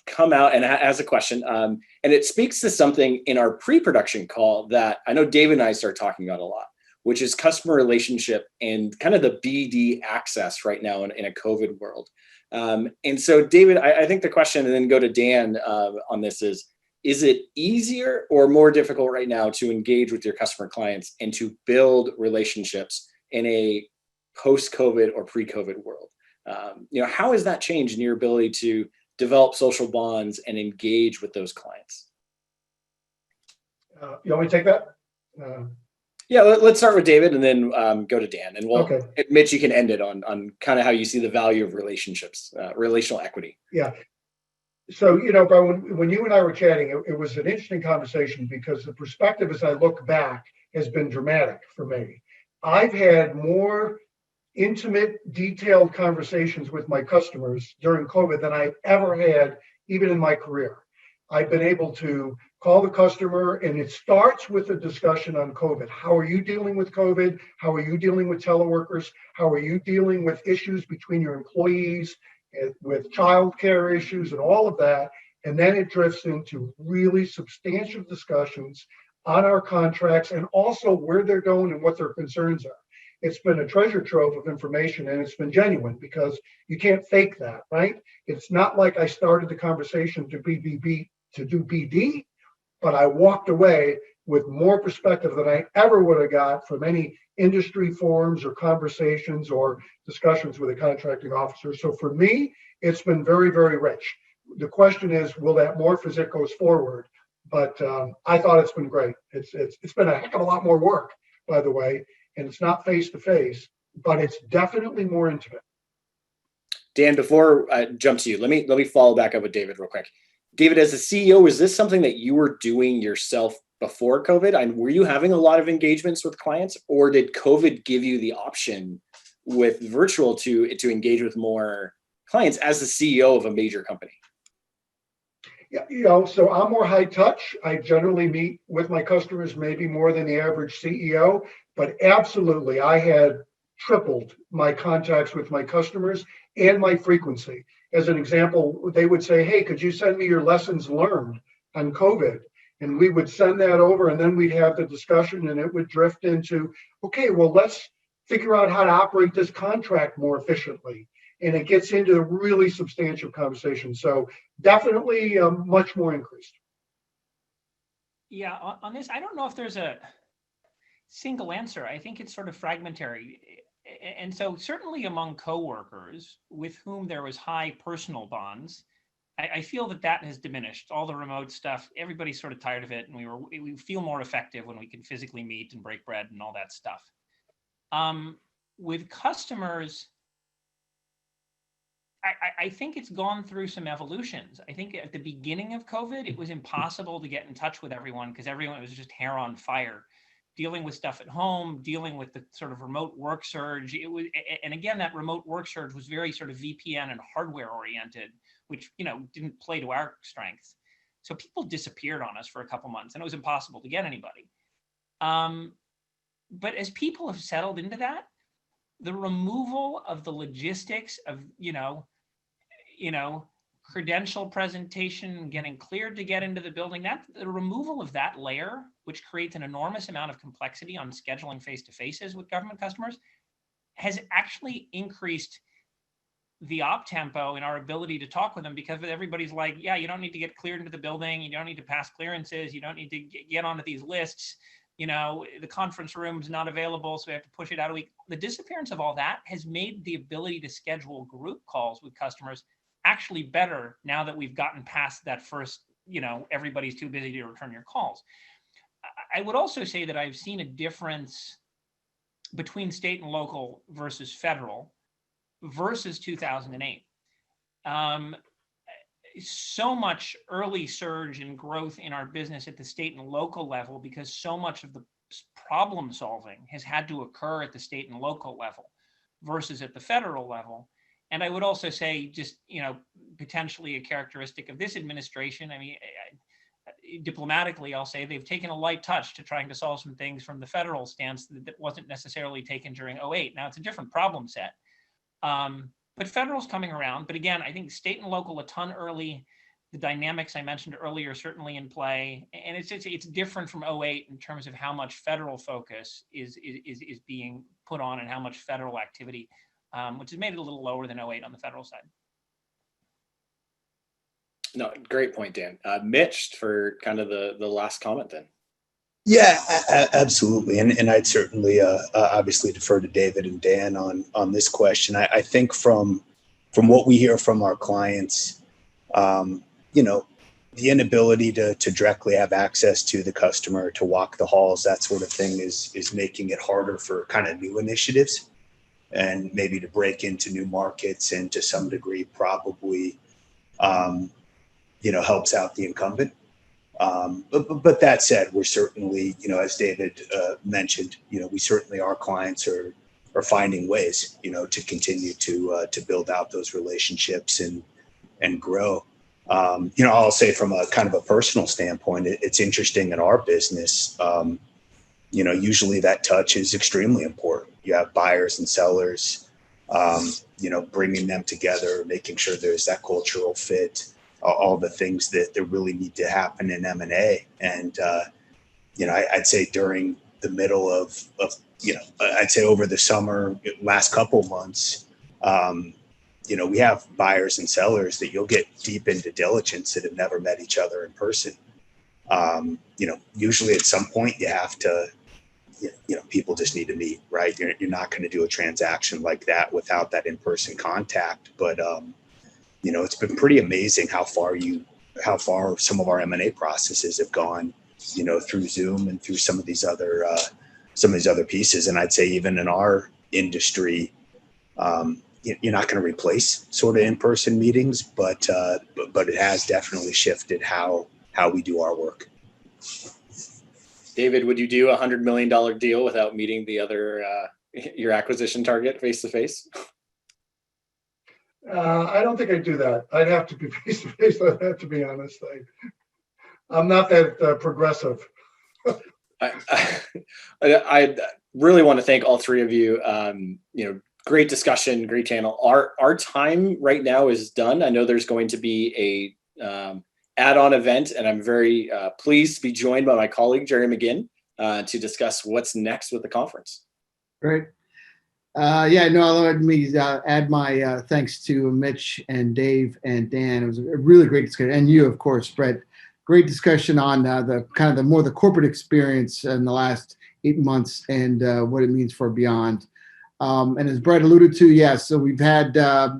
come out and has a question. And it speaks to something in our pre-production call that I know David and I start talking about a lot, which is customer relationship and kind of the BD access right now in a COVID world. And so, David, I think the question, and then go to Dan on this, is it easier or more difficult right now to engage with your customer clients and to build relationships in a post-COVID or pre-COVID world? How has that changed in your ability to develop social bonds and engage with those clients? You want me to take that? Yeah, let's start with David and then go to Dan. And Okay. Mitch, you can end it on kind of how you see the value of relationships, relational equity. Yeah. So, Brian, when you and I were chatting, it was an interesting conversation because the perspective as I look back has been dramatic for me. I've had more intimate, detailed conversations with my customers during COVID than I've ever had, even in my career. I've been able to call the customer, and it starts with a discussion on COVID. How are you dealing with COVID? How are you dealing with teleworkers? How are you dealing with issues between your employees, with childcare issues and all of that? And then it drifts into really substantial discussions on our contracts and also where they're going and what their concerns are. It's been a treasure trove of information, and it's been genuine because you can't fake that, right? It's not like I started the conversation to do BD, but I walked away with more perspective than I ever would have got from any industry forums or conversations or discussions with a contracting officer. So for me, it's been very, very rich. The question is, will that morph as it goes forward? But I thought it's been great. It's been a heck of a lot more work, by the way, and it's not face-to-face, but it's definitely more intimate. Dan, before I jump to you, let me follow back up with David real quick. David, as a CEO, is this something that you were doing yourself before COVID? And were you having a lot of engagements with clients, or did COVID give you the option with virtual to engage with more clients as the CEO of a major company? Yeah, so I'm more high touch. I generally meet with my customers maybe more than the average CEO, but absolutely, I had tripled my contacts with my customers and my frequency. As an example, they would say, hey, could you send me your lessons learned on COVID? And we would send that over, and then we'd have the discussion, and it would drift into, okay, well, let's figure out how to operate this contract more efficiently. And it gets into the really substantial conversation. So definitely much more increased. Yeah, on this, I don't know if there's a single answer. I think it's sort of fragmentary. And so certainly among coworkers with whom there was high personal bonds, I feel that has diminished. All the remote stuff, everybody's sort of tired of it, and we feel more effective when we can physically meet and break bread and all that stuff. With customers, I think it's gone through some evolutions. I think at the beginning of COVID, it was impossible to get in touch with everyone because everyone was just hair on fire, dealing with stuff at home, dealing with the sort of remote work surge. And again, that remote work surge was very sort of VPN and hardware oriented, which, didn't play to our strengths. So people disappeared on us for a couple months and it was impossible to get anybody. But as people have settled into that, the removal of the logistics of, credential presentation, getting cleared to get into the building, the removal of that layer, which creates an enormous amount of complexity on scheduling face-to-faces with government customers, has actually increased the op tempo in our ability to talk with them, because everybody's like, yeah, you don't need to get cleared into the building. You don't need to pass clearances. You don't need to get onto these lists. The conference room's not available, so we have to push it out a week. The disappearance of all that has made the ability to schedule group calls with customers actually better now that we've gotten past that first, everybody's too busy to return your calls. I would also say that I've seen a difference between state and local versus federal versus 2008. So much early surge and growth in our business at the state and local level because so much of the problem solving has had to occur at the state and local level versus at the federal level. And I would also say, just, potentially a characteristic of this administration, diplomatically, I'll say they've taken a light touch to trying to solve some things from the federal stance that wasn't necessarily taken during 2008. Now it's a different problem set. But federal's coming around. But again, I think state and local a ton early. The dynamics I mentioned earlier are certainly in play. And it's different from 2008 in terms of how much federal focus is being put on and how much federal activity, which has made it a little lower than 2008 on the federal side. No, great point, Dan. Mitch, for kind of the last comment then. Yeah, absolutely. And I'd certainly obviously defer to David and Dan on this question. I think from what we hear from our clients, the inability to directly have access to the customer, to walk the halls, that sort of thing is making it harder for kind of new initiatives and maybe to break into new markets, and to some degree probably, helps out the incumbent. But that said, we're certainly, as David mentioned, we certainly, our clients are finding ways, to continue to build out those relationships and grow. I'll say from a kind of a personal standpoint, it's interesting in our business. Usually that touch is extremely important. You have buyers and sellers, bringing them together, making sure there's that cultural fit, all the things that really need to happen in M&A. And, I'd say during the middle of I'd say over the summer, last couple months, we have buyers and sellers that you'll get deep into diligence that have never met each other in person. Usually at some point you have to, people just need to meet, right? You're not going to do a transaction like that without that in-person contact. But, it's been pretty amazing how far some of our M&A processes have gone, through Zoom and through some of these other pieces. And I'd say even in our industry, you're not going to replace sort of in-person meetings, but it has definitely shifted how we do our work. David, would you do a $100 million deal without meeting the other your acquisition target face to face? I don't think I'd do that. I'd have to be face to face. I'd have to be honest. I'm not that progressive. I really want to thank all three of you. Great discussion, great channel. Our time right now is done. I know there's going to be a add-on event, and I'm very pleased to be joined by my colleague Jerry McGinn to discuss what's next with the conference. Great. Yeah, no, let me add my thanks to Mitch and Dave and Dan. It was a really great discussion, and you, of course, Brett. Great discussion on the kind of the corporate experience in the last 8 months and what it means for beyond. And as Brett alluded to, yes, so we've had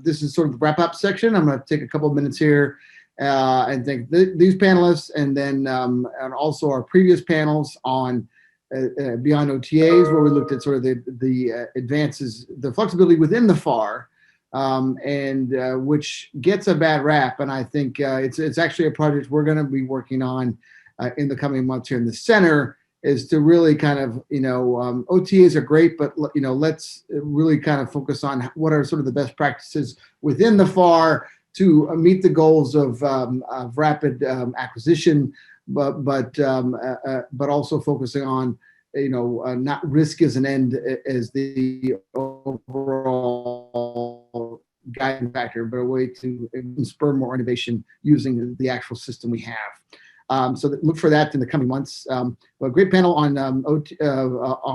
this is sort of the wrap up section. I'm going to take a couple of minutes here and thank these panelists, and then and also our previous panels on beyond OTAs, where we looked at sort of the advances, the flexibility within the FAR, and which gets a bad rap. And I think it's actually a project we're going to be working on in the coming months here in the center, is to really kind of, OTAs are great, but, let's really kind of focus on what are sort of the best practices within the FAR to meet the goals of rapid acquisition, but also focusing on, not risk as an end as the overall guiding factor, but a way to spur more innovation using the actual system we have. So look for that in the coming months. A great panel on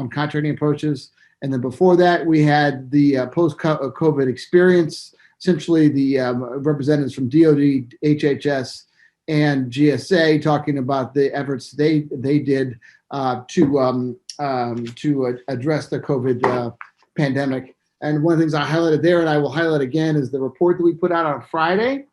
contracting approaches. And then before that, we had the post-COVID experience, essentially the representatives from DoD, HHS, and GSA talking about the efforts they did to address the COVID pandemic. And one of the things I highlighted there, and I will highlight again, is the report that we put out on Friday,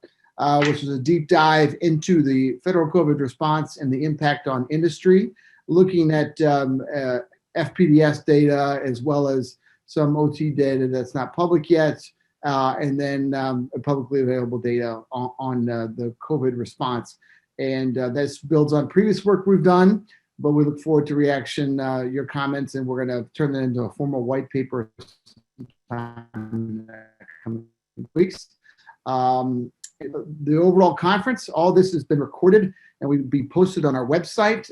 which was a deep dive into the federal COVID response and the impact on industry, looking at FPDS data as well as some OT data that's not public yet, and then publicly available data on the COVID response. And this builds on previous work we've done, but we look forward to reaction, your comments, and we're going to turn that into a formal white paper in the coming weeks. The overall conference, all this has been recorded and will be posted on our website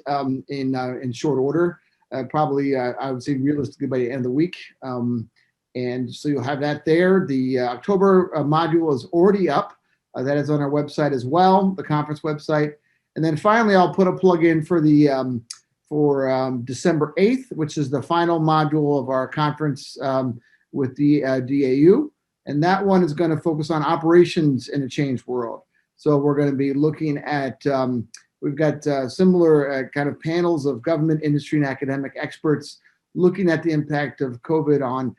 in short order, probably I would say realistically by the end of the week. And so you'll have that there. The October module is already up. That is on our website as well, the conference website. And then finally, I'll put a plug in for the December 8th, which is the final module of our conference with the DAU. And that one is going to focus on operations in a changed world. So we're going to be looking at, we've got similar kind of panels of government, industry, and academic experts looking at the impact of COVID on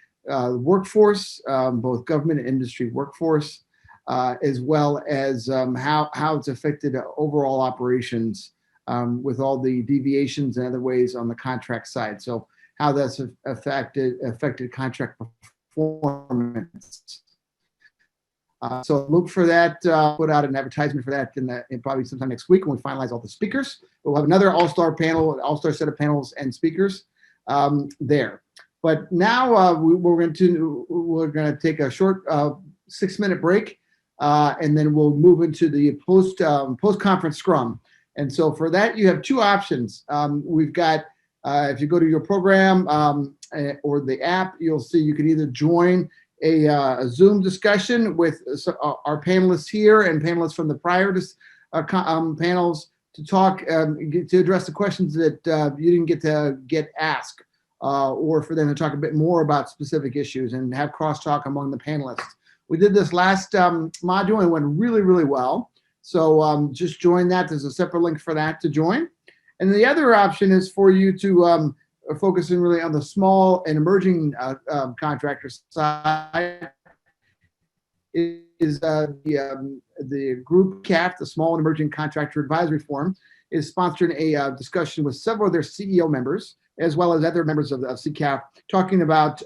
workforce, both government and industry workforce, as well as how it's affected overall operations with all the deviations and other ways on the contract side. So how that's affected contract performance. So look for that, put out an advertisement for that in probably sometime next week when we finalize all the speakers. We'll have another all-star panel, all-star set of panels and speakers there. But now we're going to take a short 6-minute break, and then we'll move into the post-conference scrum. And so for that, you have two options. We've got, if you go to your program or the app, you'll see you can either join a Zoom discussion with our panelists here and panelists from the prior panels to talk, to address the questions that you didn't get asked, or for them to talk a bit more about specific issues and have crosstalk among the panelists. We did this last module and it went really, really well. So just join that. There's a separate link for that to join. And the other option is for you to focusing really on the small and emerging contractor side. Is the group CAF, the Small and Emerging Contractor Advisory Forum, is sponsoring a discussion with several of their CEO members, as well as other members of CCAF, talking about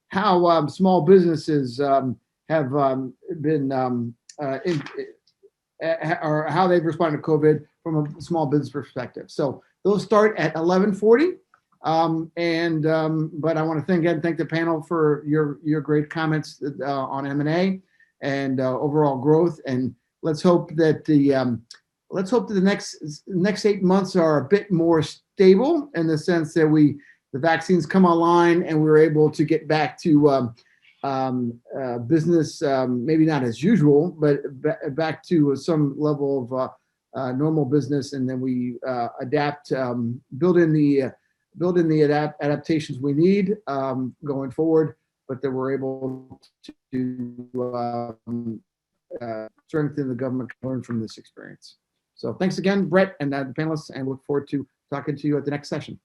how small businesses have been or how they've responded to COVID from a small business perspective. So those start at 11:40. But I want to thank the panel for your great comments on M&A and overall growth. And let's hope that the next 8 months are a bit more stable in the sense that the vaccines come online and we're able to get back to business, maybe not as usual, but back to some level of normal business, and then we adapt, build in the adaptations we need going forward. but that we're able to strengthen the government, learn from this experience. So thanks again, Brett, and the panelists, and look forward to talking to you at the next session.